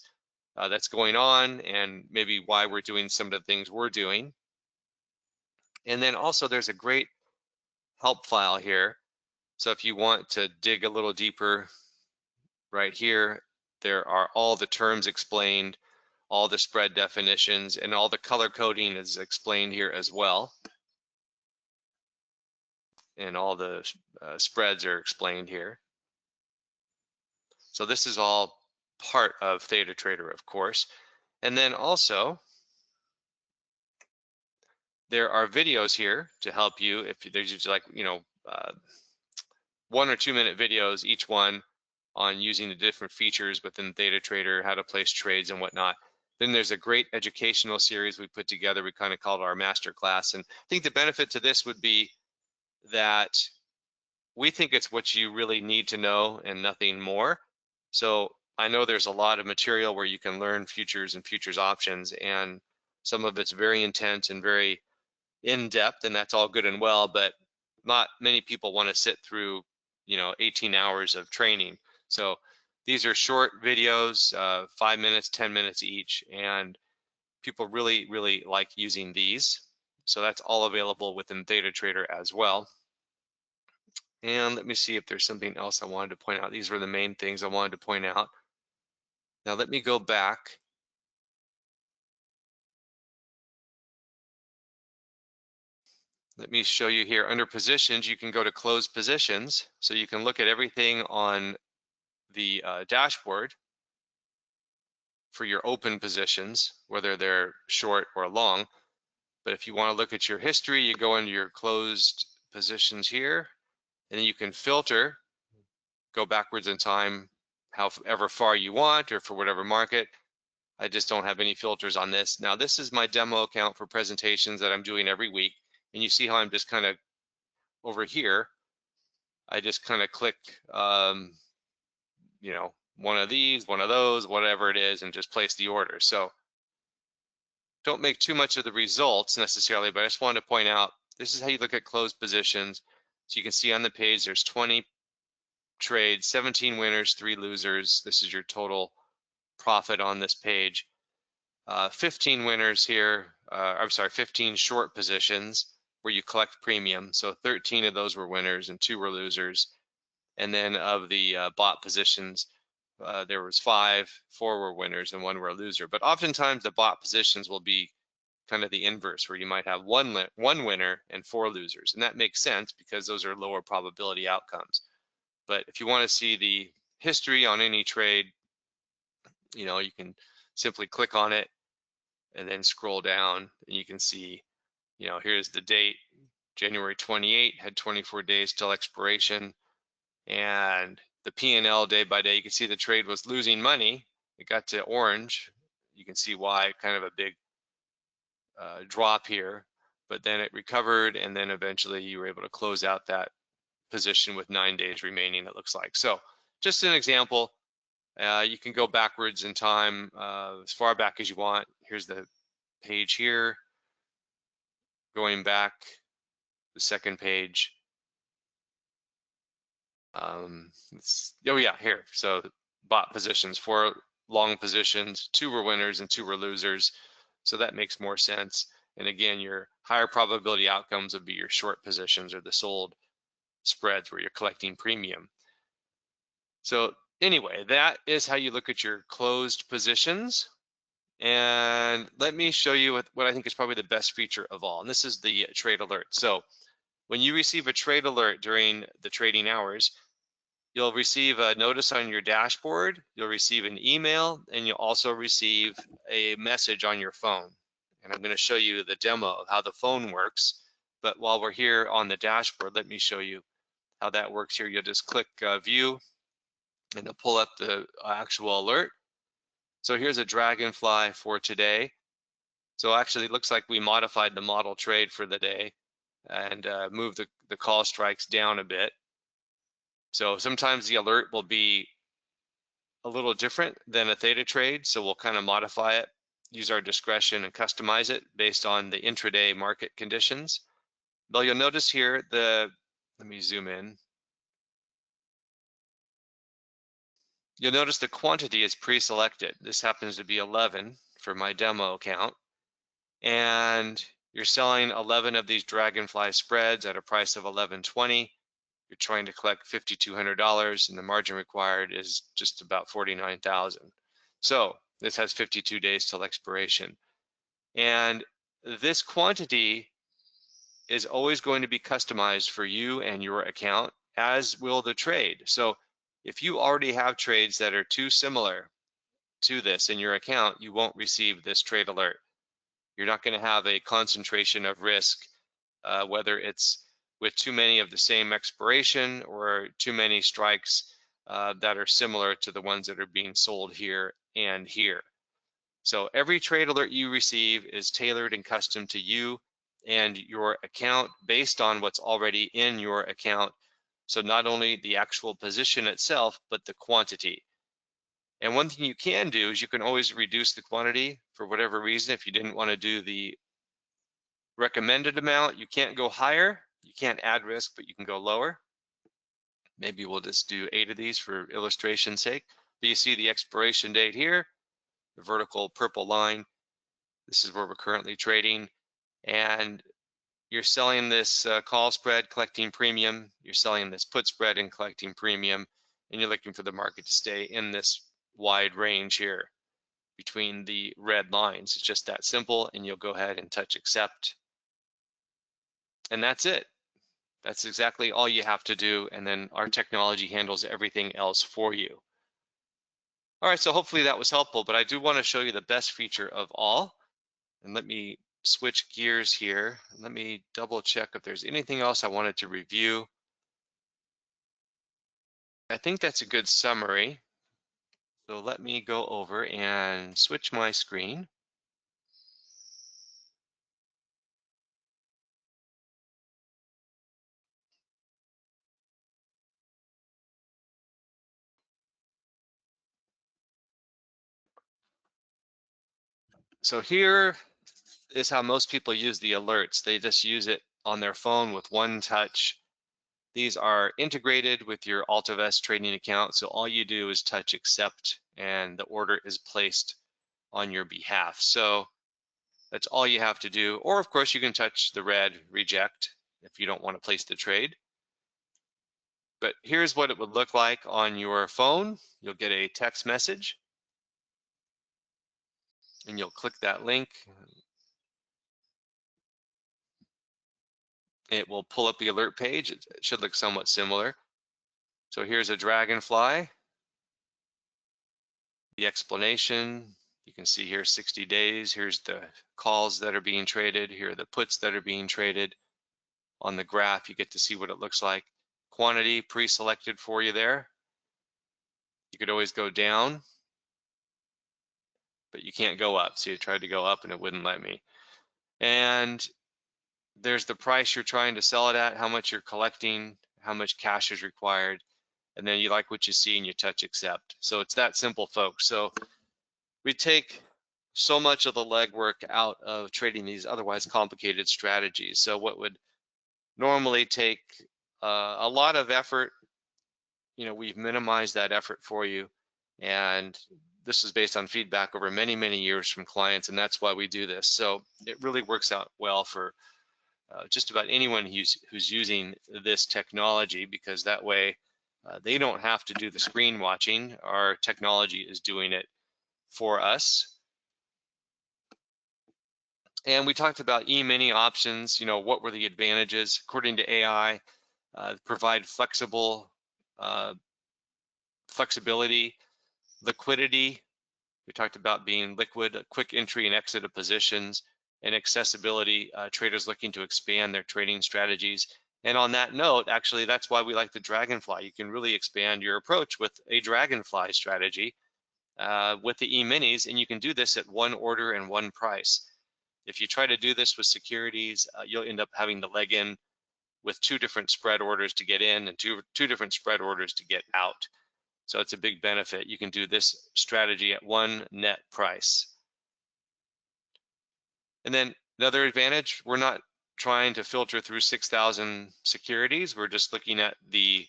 S1: that's going on, and maybe why we're doing some of the things we're doing. And then also there's a great help file here. So if you want to dig a little deeper, right here, there are all the terms explained, all the spread definitions, and all the color coding is explained here as well. And all the spreads are explained here. So this is all part of Theta Trader, of course. And then also, there are videos here to help you if there's usually like, 1 or 2 minute videos, each one on using the different features within Theta Trader, how to place trades and whatnot. Then there's a great educational series we put together. We kind of called it our master class. And I think the benefit to this would be that we think it's what you really need to know and nothing more. So I know there's a lot of material where you can learn futures and futures options, and some of it's very intense and very in-depth, and that's all good and well, but not many people want to sit through 18 hours of training. So these are short videos, 5 minutes, 10 minutes each, and people really like using these. So that's all available within Theta Trader as well. And let me see if there's something else I wanted to point out. These were the main things I wanted to point out. Now let me go back. Let me show you here under positions. You can go to close positions, so you can look at everything on the dashboard for your open positions, whether they're short or long. But if you want to look at your history, you go into your closed positions here, and then you can filter, go backwards in time however far you want, or for whatever market. I just don't have any filters on this. Now this is my demo account for presentations that I'm doing every week, and you see how I'm just kind of over here, I just kind of click one of these, one of those, whatever it is, and just place the order. So don't make too much of the results necessarily, but I just wanted to point out this is how you look at closed positions. So you can see on the page there's 20 trades, 17 winners, 3 losers. This is your total profit on this page. 15 winners here, I'm sorry, 15 short positions where you collect premium. So 13 of those were winners and 2 were losers. And then of the bought positions, there was 5, 4 were winners and 1 were a loser. But oftentimes the bought positions will be kind of the inverse, where you might have one winner and 4 losers. And that makes sense because those are lower probability outcomes. But if you want to see the history on any trade, you can simply click on it and then scroll down and you can see, here's the date, January 28, had 24 days till expiration. And the P&L day by day, you can see the trade was losing money. It got to orange. You can see why, kind of a big drop here, but then it recovered, and then eventually you were able to close out that position with 9 days remaining, it looks like. So just an example. You can go backwards in time as far back as you want. Here's the page here. Going back, the second page. Oh yeah, here. So bought positions, 4 long positions, 2 were winners and 2 were losers. So that makes more sense. And again, your higher probability outcomes would be your short positions or the sold spreads where you're collecting premium. So anyway, that is how you look at your closed positions. And let me show you what I think is probably the best feature of all. And this is the trade alert. So when you receive a trade alert during the trading hours, you'll receive a notice on your dashboard, you'll receive an email, and you'll also receive a message on your phone. And I'm going to show you the demo of how the phone works. But while we're here on the dashboard, let me show you how that works here. You'll just click view and it'll pull up the actual alert. So here's a dragonfly for today. So actually it looks like we modified the model trade for the day and moved the call strikes down a bit. So sometimes the alert will be a little different than a theta trade. So we'll kind of modify it, use our discretion and customize it based on the intraday market conditions. But you'll notice here let me zoom in. You'll notice the quantity is pre-selected. This happens to be 11 for my demo account. And you're selling 11 of these dragonfly spreads at a price of $11.20. You're trying to collect $5,200 and the margin required is just about 49,000. So this has 52 days till expiration. And this quantity is always going to be customized for you and your account, as will the trade. So if you already have trades that are too similar to this in your account, you won't receive this trade alert. You're not going to have a concentration of risk, whether it's with too many of the same expiration or too many strikes that are similar to the ones that are being sold here and here. So every trade alert you receive is tailored and custom to you and your account based on what's already in your account. So not only the actual position itself, but the quantity. And one thing you can do is you can always reduce the quantity for whatever reason. If you didn't want to do the recommended amount, you can't go higher. You can't add risk, but you can go lower. Maybe we'll just do 8 of these for illustration's sake. But you see the expiration date here, the vertical purple line. This is where we're currently trading. And you're selling this call spread, collecting premium. You're selling this put spread and collecting premium. And you're looking for the market to stay in this wide range here between the red lines. It's just that simple, and you'll go ahead and touch accept. And that's it. That's exactly all you have to do, and then our technology handles everything else for you. All right, so hopefully that was helpful, but I do want to show you the best feature of all. And let me switch gears here. Let me double check if there's anything else I wanted to review. I think that's a good summary. So let me go over and switch my screen. So here, is how most people use the alerts. They just use it on their phone with one touch. These are integrated with your AltVest trading account. So all you do is touch accept and the order is placed on your behalf. So that's all you have to do. Or of course you can touch the red reject if you don't want to place the trade. But here's what it would look like on your phone. You'll get a text message and you'll click that link. It will pull up the alert page. It should look somewhat similar. So here's a dragonfly, the explanation. You can see here 60 days. Here's the calls that are being traded. Here are the puts that are being traded. On the graph, you get to see what it looks like. Quantity pre-selected for you there. You could always go down, but you can't go up. See, I tried to go up and it wouldn't let me. And there's the price you're trying to sell it at, how much you're collecting, how much cash is required, and then you like what you see and you touch accept. So it's that simple, folks. So we take so much of the legwork out of trading these otherwise complicated strategies. So what would normally take a lot of effort, we've minimized that effort for you. And this is based on feedback over many, many years from clients, and that's why we do this. So it really works out well for just about anyone who's using this technology, because that way they don't have to do the screen watching. Our technology is doing it for us. And we talked about E-mini options. What were the advantages? According to AI, provide flexibility, liquidity. We talked about being liquid, a quick entry and exit of positions, and accessibility, traders looking to expand their trading strategies. And on that note, actually, that's why we like the Dragonfly. You can really expand your approach with a Dragonfly strategy with the E-minis, and you can do this at one order and one price. If you try to do this with securities, you'll end up having to leg in with two different spread orders to get in and two different spread orders to get out. So it's a big benefit. You can do this strategy at one net price. And then another advantage, we're not trying to filter through 6,000 securities. We're just looking at the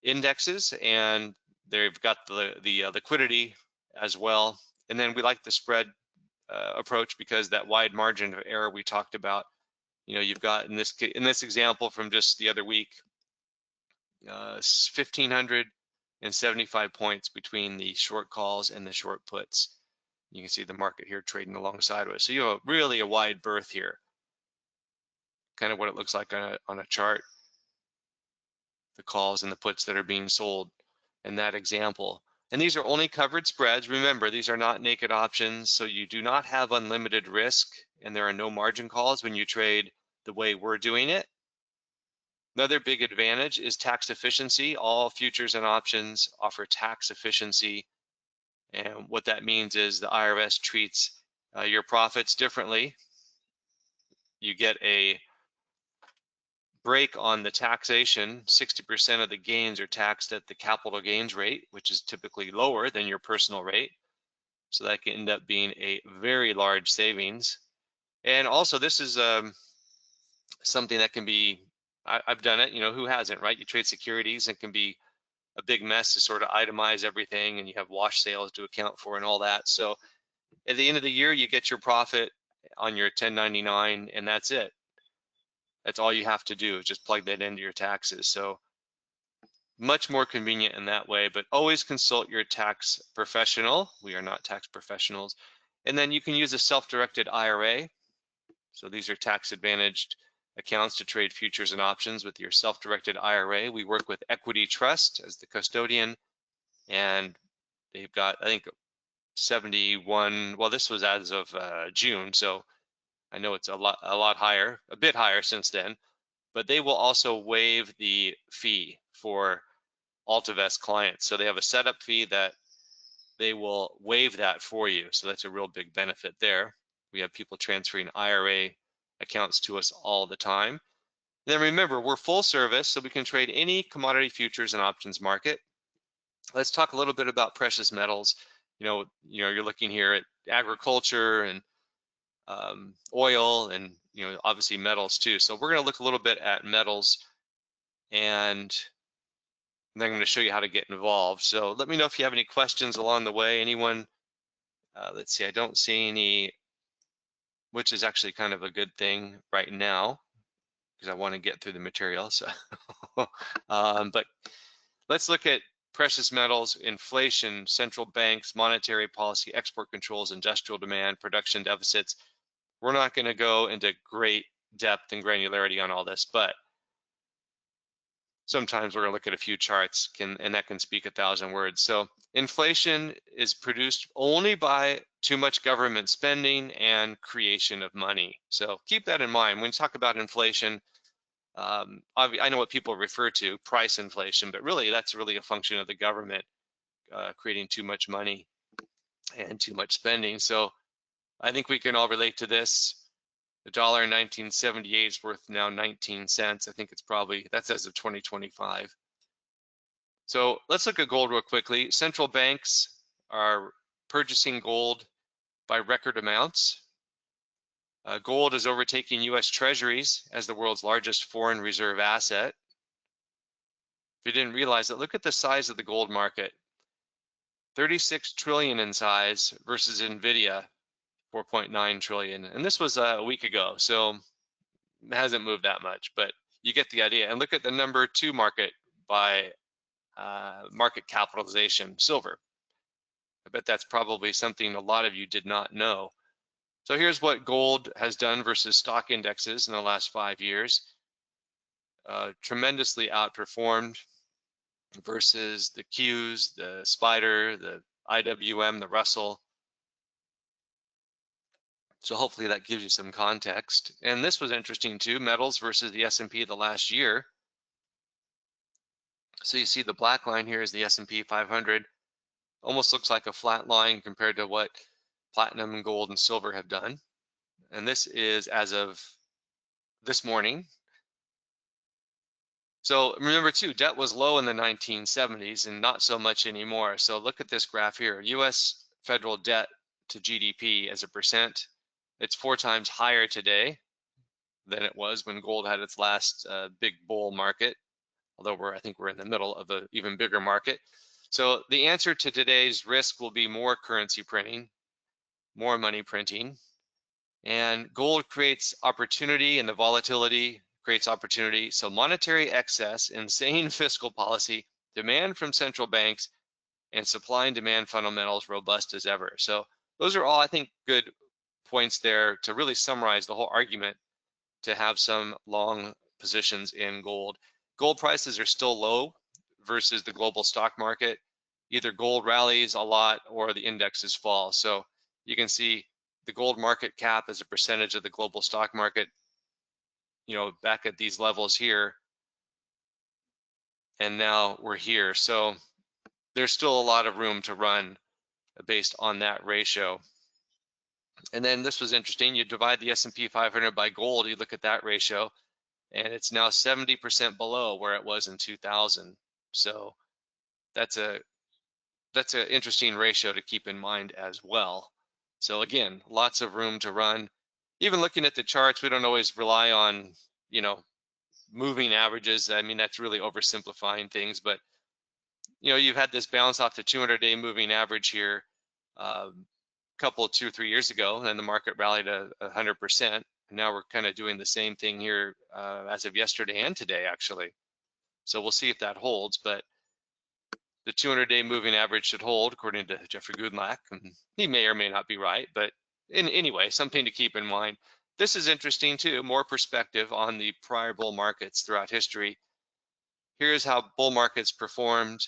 S1: indexes, and they've got the liquidity as well. And then we like the spread approach because that wide margin of error we talked about. You've got in this example from just the other week, 1,575 points between the short calls and the short puts. You can see the market here trading alongside of it. So you have really a wide berth here. Kind of what it looks like on a chart. The calls and the puts that are being sold in that example. And these are only covered spreads. Remember, these are not naked options, so you do not have unlimited risk, and there are no margin calls when you trade the way we're doing it. Another big advantage is tax efficiency. All futures and options offer tax efficiency. And what that means is the IRS treats your profits differently. You get a break on the taxation. 60% of the gains are taxed at the capital gains rate, which is typically lower than your personal rate. So that can end up being a very large savings. And also this is something that can be, I've done it, who hasn't, right? You trade securities and it can be a big mess to sort of itemize everything, and you have wash sales to account for and all that. So at the end of the year, you get your profit on your 1099 and that's it. That's all you have to do is just plug that into your taxes. So much more convenient in that way, but always consult your tax professional. We are not tax professionals. And then you can use a self-directed IRA. So these are tax advantaged accounts to trade futures and options with your self-directed IRA. We work with Equity Trust as the custodian, and they've got, I think, 71, well, this was as of June, so I know it's a lot higher, a bit higher since then, but they will also waive the fee for AltVest clients. So they have a setup fee that they will waive that for you. So that's a real big benefit there. We have people transferring IRA accounts to us all the time. And then remember, we're full service, so we can trade any commodity futures and options market. Let's talk a little bit about precious metals. You're looking here at agriculture and oil, and obviously metals too. So we're going to look a little bit at metals, and then I'm going to show you how to get involved. So let me know if you have any questions along the way. Anyone? Let's see, I don't see any, which is actually kind of a good thing right now because I want to get through the material. So, but let's look at precious metals, inflation, central banks, monetary policy, export controls, industrial demand, production deficits. We're not going to go into great depth and granularity on all this, but sometimes we're going to look at a few charts and that can speak 1,000 words. So inflation is produced only by too much government spending and creation of money. So keep that in mind. When you talk about inflation, I know what people refer to, price inflation, but really that's really a function of the government creating too much money and too much spending. So I think we can all relate to this. The dollar in 1978 is worth now 19 cents. I think it's probably, that's as of 2025. So let's look at gold real quickly. Central banks are purchasing gold by record amounts. Gold is overtaking US Treasuries as the world's largest foreign reserve asset. If you didn't realize it, look at the size of the gold market. 36 trillion in size versus Nvidia, 4.9 trillion. And this was a week ago, so it hasn't moved that much, but you get the idea. And look at the number 2 market by market capitalization, silver. I bet that's probably something a lot of you did not know. So here's what gold has done versus stock indexes in the last 5 years. Tremendously outperformed versus the Qs, the Spider, the IWM, the Russell. So hopefully that gives you some context. And this was interesting too, metals versus the S&P the last year. So you see the black line here is the S&P 500. Almost looks like a flat line compared to what platinum and gold and silver have done. And this is as of this morning. So remember too, debt was low in the 1970s and not so much anymore. So look at this graph here. US federal debt to GDP as a percent. It's 4 times higher today than it was when gold had its last big bull market, although I think we're in the middle of an even bigger market. So the answer to today's risk will be more currency printing, more money printing, and gold creates opportunity, and the volatility creates opportunity. So monetary excess, insane fiscal policy, demand from central banks, and supply and demand fundamentals robust as ever. So those are all, I think, good points there to really summarize the whole argument to have some long positions in gold. Gold prices are still low versus the global stock market. Either gold rallies a lot or the indexes fall. So you can see the gold market cap as a percentage of the global stock market, back at these levels here. And now we're here. So there's still a lot of room to run based on that ratio. And then this was interesting. You divide the S&P 500 by gold, you look at that ratio, and it's now 70% below where it was in 2000. So that's an interesting ratio to keep in mind as well. So again, lots of room to run. Even looking at the charts, we don't always rely on, moving averages. I mean, that's really oversimplifying things, but you've had this bounce off the 200-day moving average here couple 2 or 3 years ago, and then the market rallied 100%. And now we're kind of doing the same thing here as of yesterday and today, actually. So we'll see if that holds, but the 200-day moving average should hold, according to Jeffrey Gundlach. And he may or may not be right, but anyway, something to keep in mind. This is interesting too, more perspective on the prior bull markets throughout history. Here's how bull markets performed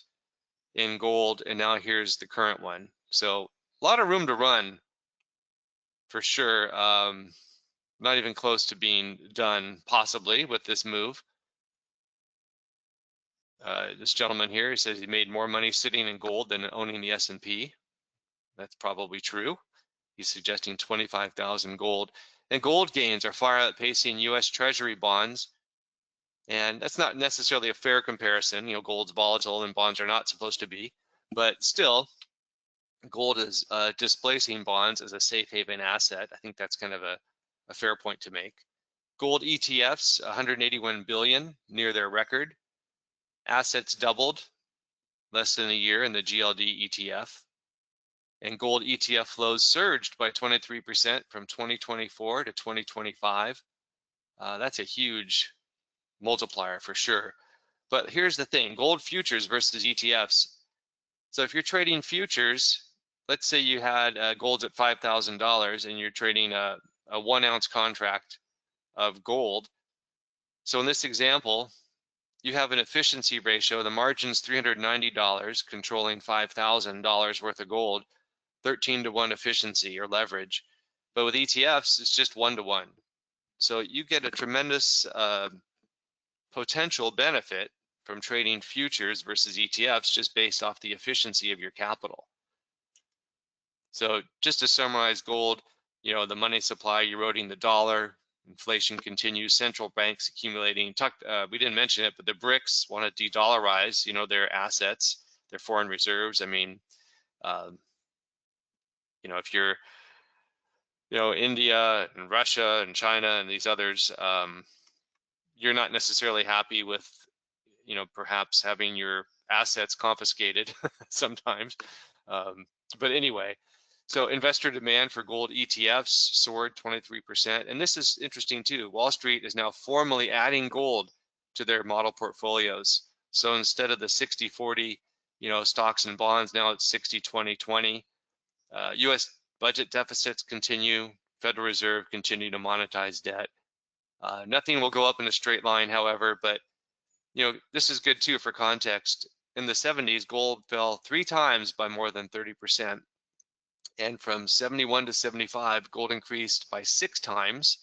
S1: in gold, and now here's the current one. So a lot of room to run for sure. Not even close to being done possibly with this move. This gentleman here, he says he made more money sitting in gold than owning the S&P. That's probably true. He's suggesting 25,000 gold. And gold gains are far outpacing US Treasury bonds. And that's not necessarily a fair comparison. Gold's volatile and bonds are not supposed to be. But still, gold is displacing bonds as a safe haven asset. I think that's kind of a fair point to make. Gold ETFs, 181 billion, near their record. Assets doubled less than a year in the GLD ETF. And gold ETF flows surged by 23% from 2024 to 2025. That's a huge multiplier for sure. But here's the thing, gold futures versus ETFs. So if you're trading futures, let's say you had gold's at $5,000 and you're trading a 1 ounce contract of gold. So in this example, you have an efficiency ratio. The margin's $390, controlling $5,000 worth of gold, 13-to-1 efficiency or leverage. But with ETFs, it's just 1-to-1. So you get a tremendous potential benefit from trading futures versus ETFs just based off the efficiency of your capital. So just to summarize gold, the money supply eroding the dollar, inflation continues, central banks accumulating. We didn't mention it, but the BRICS want to de-dollarize, their assets, their foreign reserves. I mean, if you're, India and Russia and China and these others, you're not necessarily happy with, perhaps having your assets confiscated sometimes. But anyway, so investor demand for gold ETFs soared 23%. And this is interesting too. Wall Street is now formally adding gold to their model portfolios. So instead of the 60-40, stocks and bonds, now it's 60-20-20. US budget deficits continue. Federal Reserve continue to monetize debt. Nothing will go up in a straight line, however, but this is good too for context. In the 70s, gold fell 3 times by more than 30%. And from 71 to 75, gold increased by 6 times.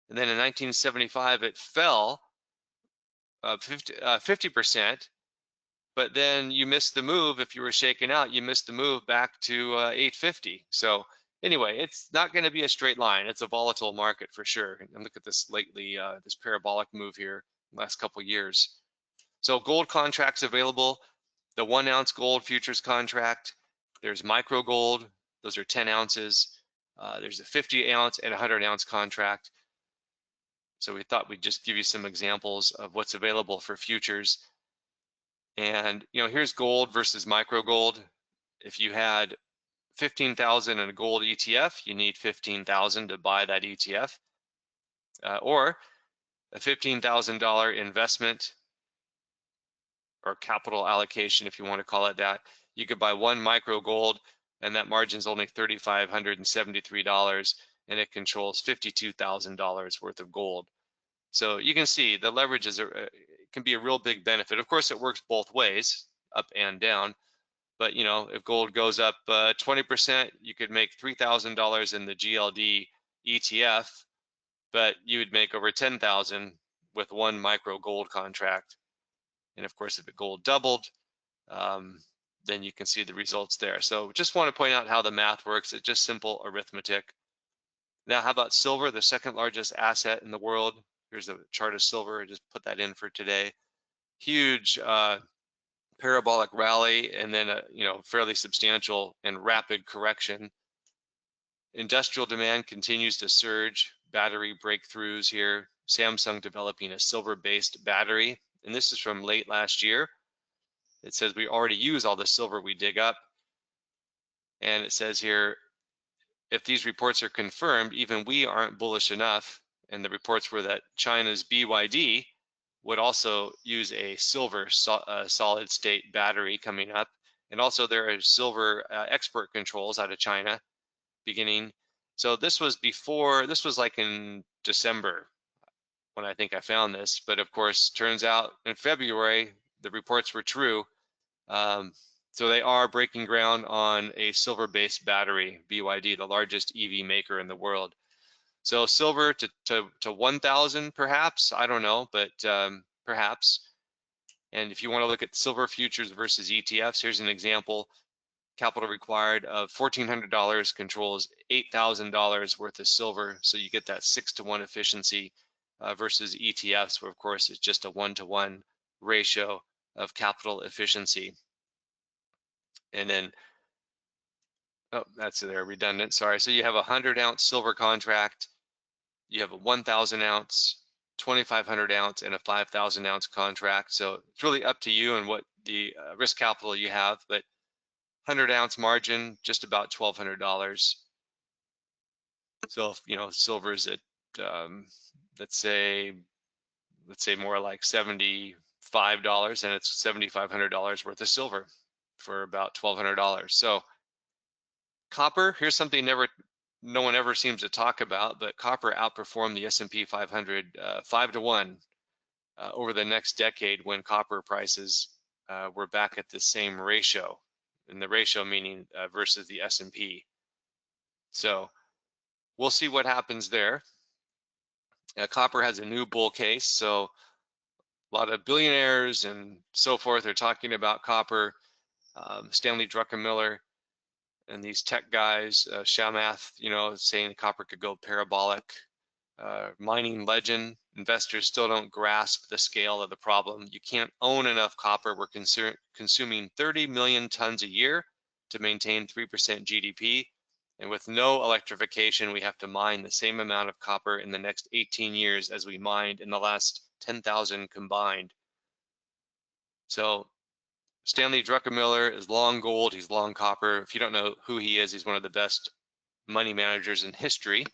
S1: And then in 1975, it fell 50%. But then you missed the move. If you were shaken out, you missed the move back to 850. So anyway, it's not going to be a straight line. It's a volatile market for sure. And look at this lately, this parabolic move here last couple of years. So gold contracts available, the 1 ounce gold futures contract. There's micro gold. Those are 10 ounces. There's a 50 ounce and 100 ounce contract. So we thought we'd just give you some examples of what's available for futures. And here's gold versus micro gold. If you had 15,000 in a gold ETF, you need 15,000 to buy that ETF, or a $15,000 investment or capital allocation, if you want to call it that. You could buy 1 micro gold, and that margin is only $3,573, and it controls $52,000 worth of gold. So you can see the leverage can be a real big benefit. Of course, it works both ways, up and down. But if gold goes up 20%, you could make $3,000 in the GLD ETF, but you would make over 10,000 with 1 micro gold contract. And of course, if the gold doubled, then you can see the results there. So just want to point out how the math works. It's just simple arithmetic. Now, how about silver, the second largest asset in the world? Here's a chart of silver. I just put that in for today. Huge parabolic rally, and then a fairly substantial and rapid correction. Industrial demand continues to surge. Battery breakthroughs here. Samsung developing a silver-based battery, and this is from late last year. It says we already use all the silver we dig up, and it says here, if these reports are confirmed, even we aren't bullish enough. And the reports were that China's BYD would also use a silver solid state battery coming up. And also there are silver export controls out of China beginning. So this was like in December when I think I found this. But of course, turns out in February, the reports were true. So they are breaking ground on a silver-based battery, BYD, the largest EV maker in the world. So silver to 1,000 perhaps, I don't know, but perhaps. And if you want to look at silver futures versus ETFs, here's an example. Capital required of $1,400 controls $8,000 worth of silver. So you get that 6-to-1 efficiency versus ETFs, where of course it's just a 1-to-1 ratio of capital efficiency. And then Oh, that's there, redundant. Sorry. So you have a 100-ounce silver contract, you have a 1,000 ounce, 2,500 ounce, and a 5,000 ounce contract. So it's really up to you and what the risk capital you have. But 100-ounce margin, just about $1,200. So if, silver is at, um, let's say, more like $75, and it's $7,500 worth of silver for about $1,200. So copper, here's something no one ever seems to talk about, but copper outperformed the S&P 500 5 to 1 over the next decade when copper prices were back at the same ratio, and the ratio meaning versus the S&P. So we'll see what happens there. Copper has a new bull case, so a lot of billionaires and so forth are talking about copper. Stanley Druckenmiller and these tech guys, Shamath, saying copper could go parabolic. Mining legend investors still don't grasp the scale of the problem. You can't own enough copper. We're consuming 30 million tons a year to maintain 3% GDP. And with no electrification, we have to mine the same amount of copper in the next 18 years as we mined in the last 10,000 combined. So Stanley Druckenmiller is long gold, he's long copper. If you don't know who he is, he's one of the best money managers in history.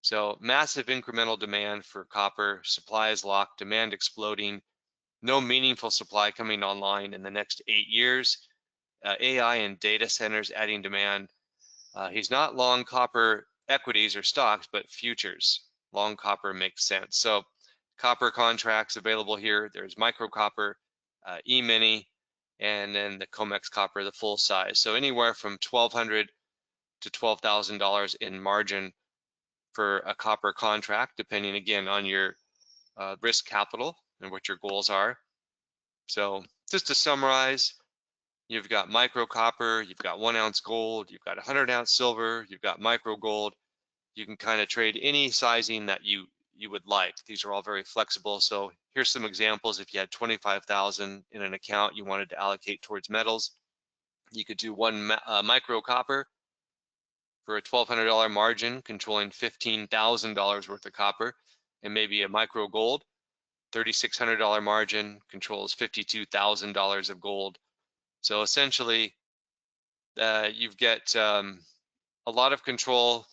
S1: So massive incremental demand for copper, supply is locked, demand exploding, no meaningful supply coming online in the next 8 years. AI and data centers adding demand. He's not long copper equities or stocks, but futures. Long copper makes sense. So copper contracts available here. There's micro copper, E-mini, and then the COMEX copper, the full size. So anywhere from $1,200 to $12,000 in margin for a copper contract, depending again on your risk capital and what your goals are. So just to summarize, you've got micro copper, you've got 1 ounce gold, you've got 100-ounce silver, you've got micro gold. You can kind of trade any sizing that you would like. These are all very flexible. So here's some examples. If you had 25,000 in an account you wanted to allocate towards metals, you could do one micro copper for a $1,200 margin, controlling $15,000 worth of copper, and maybe a micro gold, $3,600 margin, controls $52,000 of gold. So essentially, you've got a lot of control,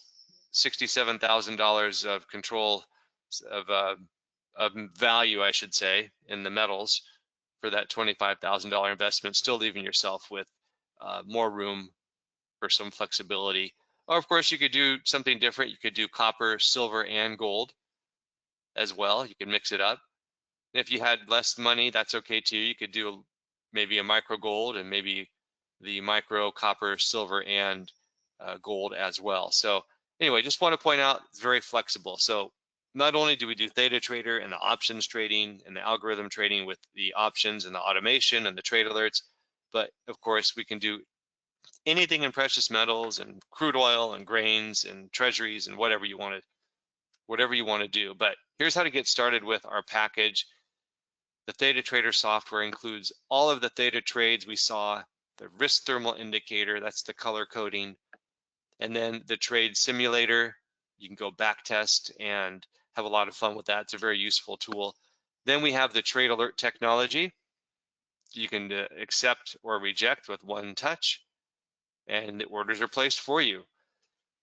S1: $67,000 of control of value, I should say, in the metals for that $25,000 investment, still leaving yourself with more room for some flexibility. Or of course, you could do something different. You could do copper, silver, and gold as well. You can mix it up. And if you had less money, that's okay too. You could do maybe a micro gold and maybe the micro copper, silver, and gold as well. So anyway, just want to point out it's very flexible. So not only do we do theta trader and the options trading and the algorithm trading with the options and the automation and the trade alerts, but of course we can do anything in precious metals and crude oil and grains and treasuries and whatever you want to do. But here's how to get started with our package. The Theta Trader software includes all of the theta trades we saw, the risk thermal indicator, that's the color coding, and then the trade simulator. You can go back test and have a lot of fun with that. It's a very useful tool. Then we have the trade alert technology. You can accept or reject with one touch, and the orders are placed for you.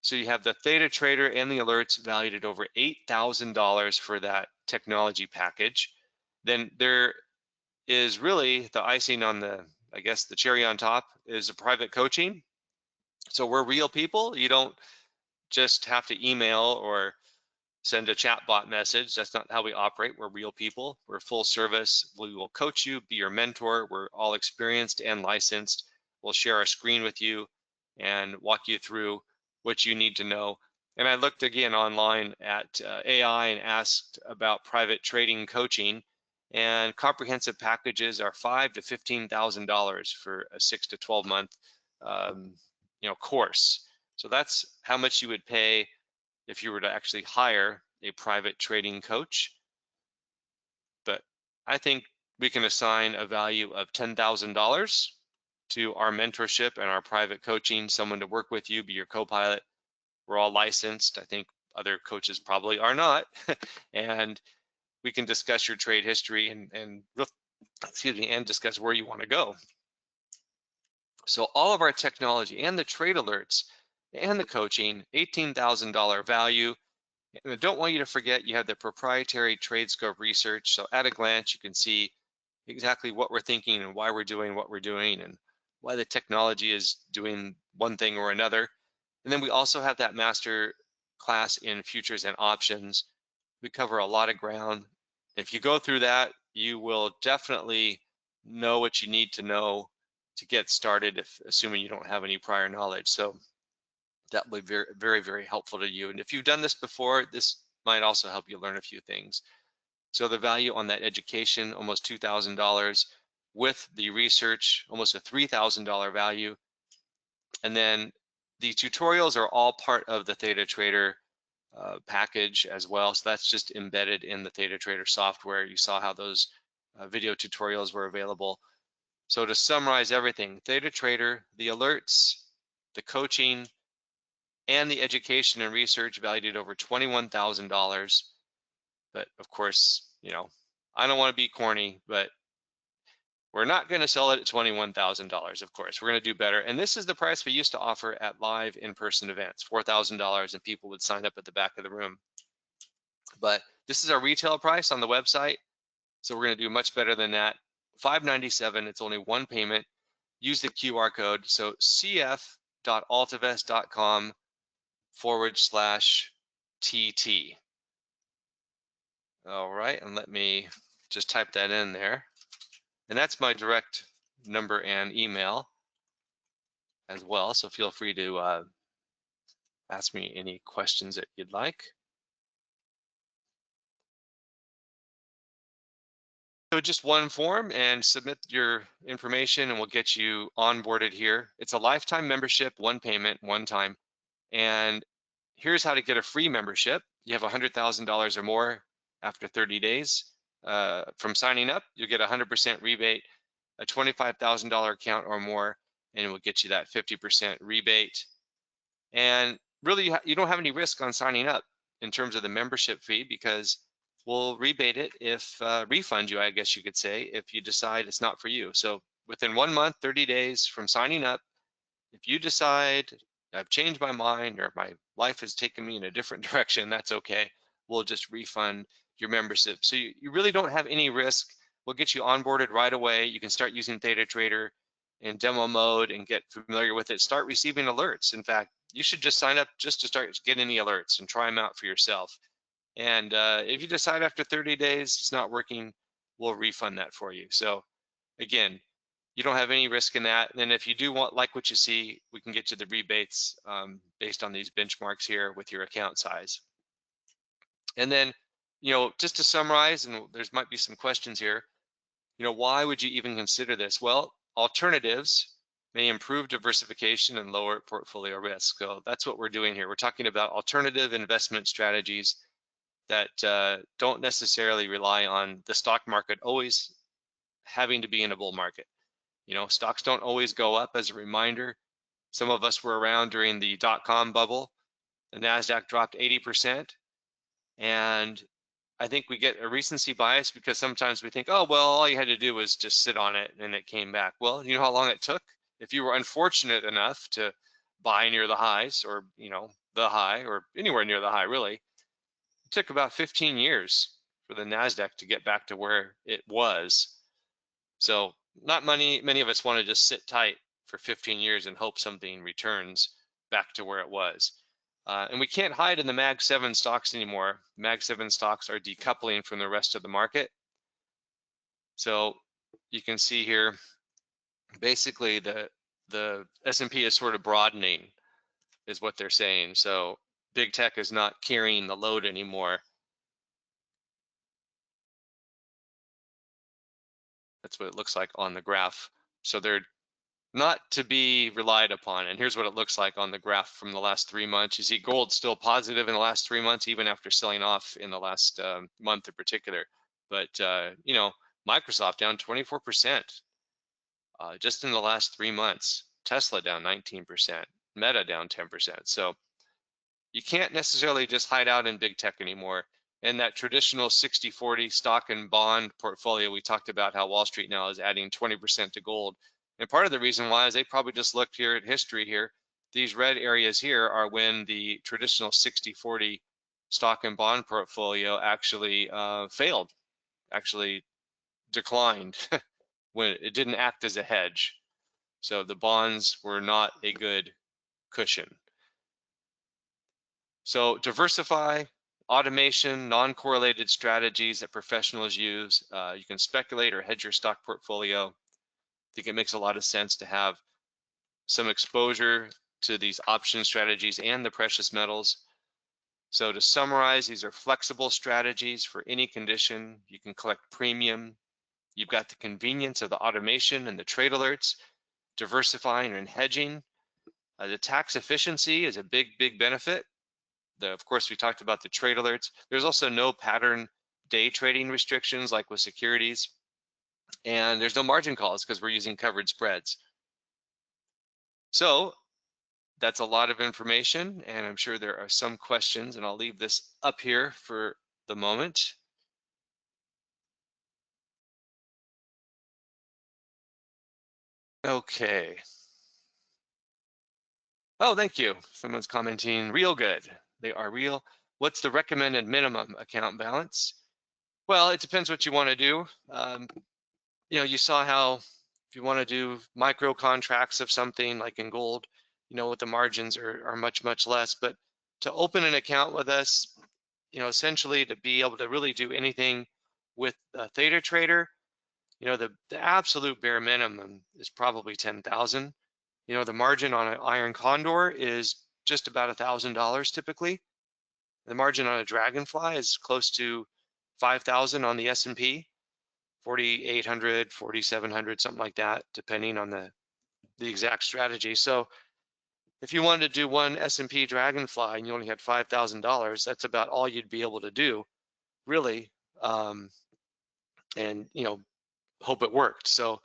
S1: So you have the Theta Trader and the alerts valued at over $8,000 for that technology package. Then there is really the icing on the, I guess the cherry on top is a private coaching. So we're real people. You don't just have to email or send a chatbot message. That's not how we operate. We're real people. We're full service. We will coach you, be your mentor. We're all experienced and licensed. We'll share our screen with you and walk you through what you need to know. And I looked again online at AI and asked about private trading coaching, and comprehensive packages are $5,000 to $15,000 for a 6 to 12 month course. So that's how much you would pay if you were to actually hire a private trading coach. But I think we can assign a value of $10,000 to our mentorship and our private coaching, someone to work with you, be your co-pilot. We're all licensed. I think other coaches probably are not. And we can discuss your trade history and excuse me, and discuss where you want to go. So all of our technology and the trade alerts and the coaching, $18,000 value. And I don't want you to forget you have the proprietary trade scope research. So at a glance, you can see exactly what we're thinking and why we're doing what we're doing and why the technology is doing one thing or another. And then we also have that master class in futures and options. We cover a lot of ground. If you go through that, you will definitely know what you need to know to get started, assuming you don't have any prior knowledge. So that will be very, very, very helpful to you. And if you've done this before, this might also help you learn a few things. So the value on that education, almost $2,000, with the research, almost a $3,000 value. And then the tutorials are all part of the Theta Trader package as well. So that's just embedded in the Theta Trader software. You saw how those video tutorials were available. So to summarize everything, Theta Trader, the alerts, the coaching, and the education and research valued at over $21,000. But of course, you know, I don't want to be corny, but we're not going to sell it at $21,000, of course. We're going to do better. And this is the price we used to offer at live in-person events, $4,000, and people would sign up at the back of the room. But this is our retail price on the website. So we're going to do much better than that. $597, it's only one payment. Use the QR code. So cf.altivest.com/TT. All right, and let me just type that in there. And that's my direct number and email as well. So feel free to ask me any questions that you'd like. So just one form and submit your information and we'll get you onboarded here. It's a lifetime membership, one payment, one time. And here's how to get a free membership. You have $100,000 or more after 30 days. From signing up, you'll get a 100% rebate, a $25,000 account or more, and it will get you that 50% rebate. And really, you don't have any risk on signing up in terms of the membership fee because we'll rebate it if, refund you, I guess you could say, if you decide it's not for you. So within 1 month, 30 days from signing up, if you decide I've changed my mind or my life has taken me in a different direction, that's okay. We'll just refund your membership. So you really don't have any risk. We'll get you onboarded right away. You can start using Theta Trader in demo mode and get familiar with it. Start receiving alerts. In fact, you should just sign up just to start getting the alerts and try them out for yourself. And if you decide after 30 days it's not working, we'll refund that for you. So again, you don't have any risk in that. And then if you do like what you see, we can get you the rebates based on these benchmarks here with your account size. And then, you know, just to summarize, and there's might be some questions here, you know, why would you even consider this? Well, alternatives may improve diversification and lower portfolio risk. So that's what we're doing here. We're talking about alternative investment strategies that don't necessarily rely on the stock market always having to be in a bull market. You know, stocks don't always go up. As a reminder, some of us were around during the dot-com bubble. The NASDAQ dropped 80%. And I think we get a recency bias because sometimes we think, oh, well, all you had to do was just sit on it and it came back. Well, you know how long it took? If you were unfortunate enough to buy near the highs or, you know, the high or anywhere near the high, really, it took about 15 years for the NASDAQ to get back to where it was. So not many of us want to just sit tight for 15 years and hope something returns back to where it was. And we can't hide in the Mag 7 stocks anymore. Mag 7 stocks are decoupling from the rest of the market. So you can see here, basically the S&P is sort of broadening is what they're saying. So big tech is not carrying the load anymore. That's what it looks like on the graph. So they're not to be relied upon. And here's what it looks like on the graph from the last 3 months. You see gold still positive in the last 3 months, even after selling off in the last month in particular. But, you know, Microsoft down 24%. Just in the last 3 months, Tesla down 19%, Meta down 10%. So you can't necessarily just hide out in big tech anymore. And that traditional 60-40 stock and bond portfolio, we talked about how Wall Street now is adding 20% to gold. And part of the reason why is they probably just looked here at history here. These red areas here are when the traditional 60-40 stock and bond portfolio actually failed, actually declined when it didn't act as a hedge. So the bonds were not a good cushion. So diversify, automation, non-correlated strategies that professionals use. You can speculate or hedge your stock portfolio. I think it makes a lot of sense to have some exposure to these option strategies and the precious metals. So to summarize, these are flexible strategies for any condition. You can collect premium. You've got the convenience of the automation and the trade alerts, diversifying and hedging. The tax efficiency is a big benefit. Of course, we talked about the trade alerts. There's also no pattern day trading restrictions like with securities. And there's no margin calls because we're using covered spreads. So that's a lot of information, and I'm sure there are some questions, and I'll leave this up here for the moment. Okay. Oh, thank you. Someone's commenting, real good. They are real. What's the recommended minimum account balance? Well, it depends what you want to do. You saw how if you want to do micro contracts of something like in gold, what the margins are much less. But to open an account with us, essentially to be able to really do anything with a theta trader, the absolute bare minimum is probably 10,000. The margin on an iron condor is just about $1,000 typically. The margin on a dragonfly is close to 5,000 on the S&P, 4,800, 4,700, something like that, depending on the exact strategy. So if you wanted to do one S&P dragonfly and you only had $5,000, that's about all you'd be able to do, really, and hope it worked. So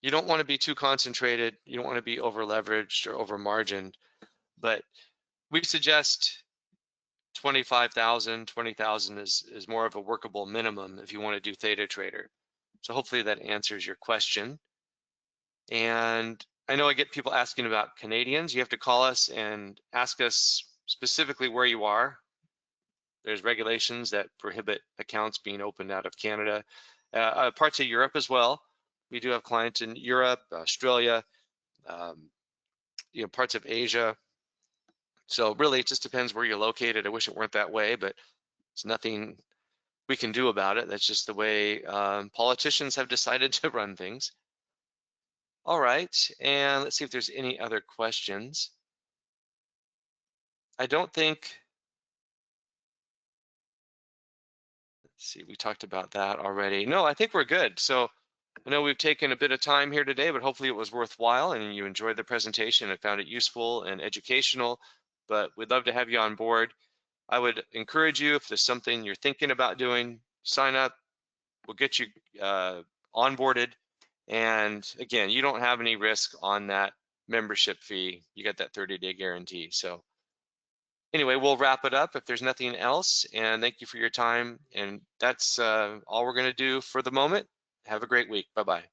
S1: you don't want to be too concentrated. You don't want to be over leveraged or over margined, but we suggest 25,000, 20,000 is more of a workable minimum if you want to do theta trader. So hopefully that answers your question. And I know I get people asking about Canadians. You have to call us and ask us specifically where you are. There's regulations that prohibit accounts being opened out of Canada. Parts of Europe as well. We do have clients in Europe, Australia, parts of Asia. So really, it just depends where you're located. I wish it weren't that way, but it's nothing we can do about it. That's just the way politicians have decided to run things. All right, and let's see if there's any other questions. I don't think, let's see, we talked about that already. No, I think we're good. So I know we've taken a bit of time here today, but hopefully it was worthwhile and you enjoyed the presentation and found it useful and educational, but we'd love to have you on board. I would encourage you, if there's something you're thinking about doing, sign up. We'll get you onboarded. And again, you don't have any risk on that membership fee. You get that 30-day guarantee. So anyway, we'll wrap it up if there's nothing else. And thank you for your time. And that's all we're going to do for the moment. Have a great week. Bye-bye.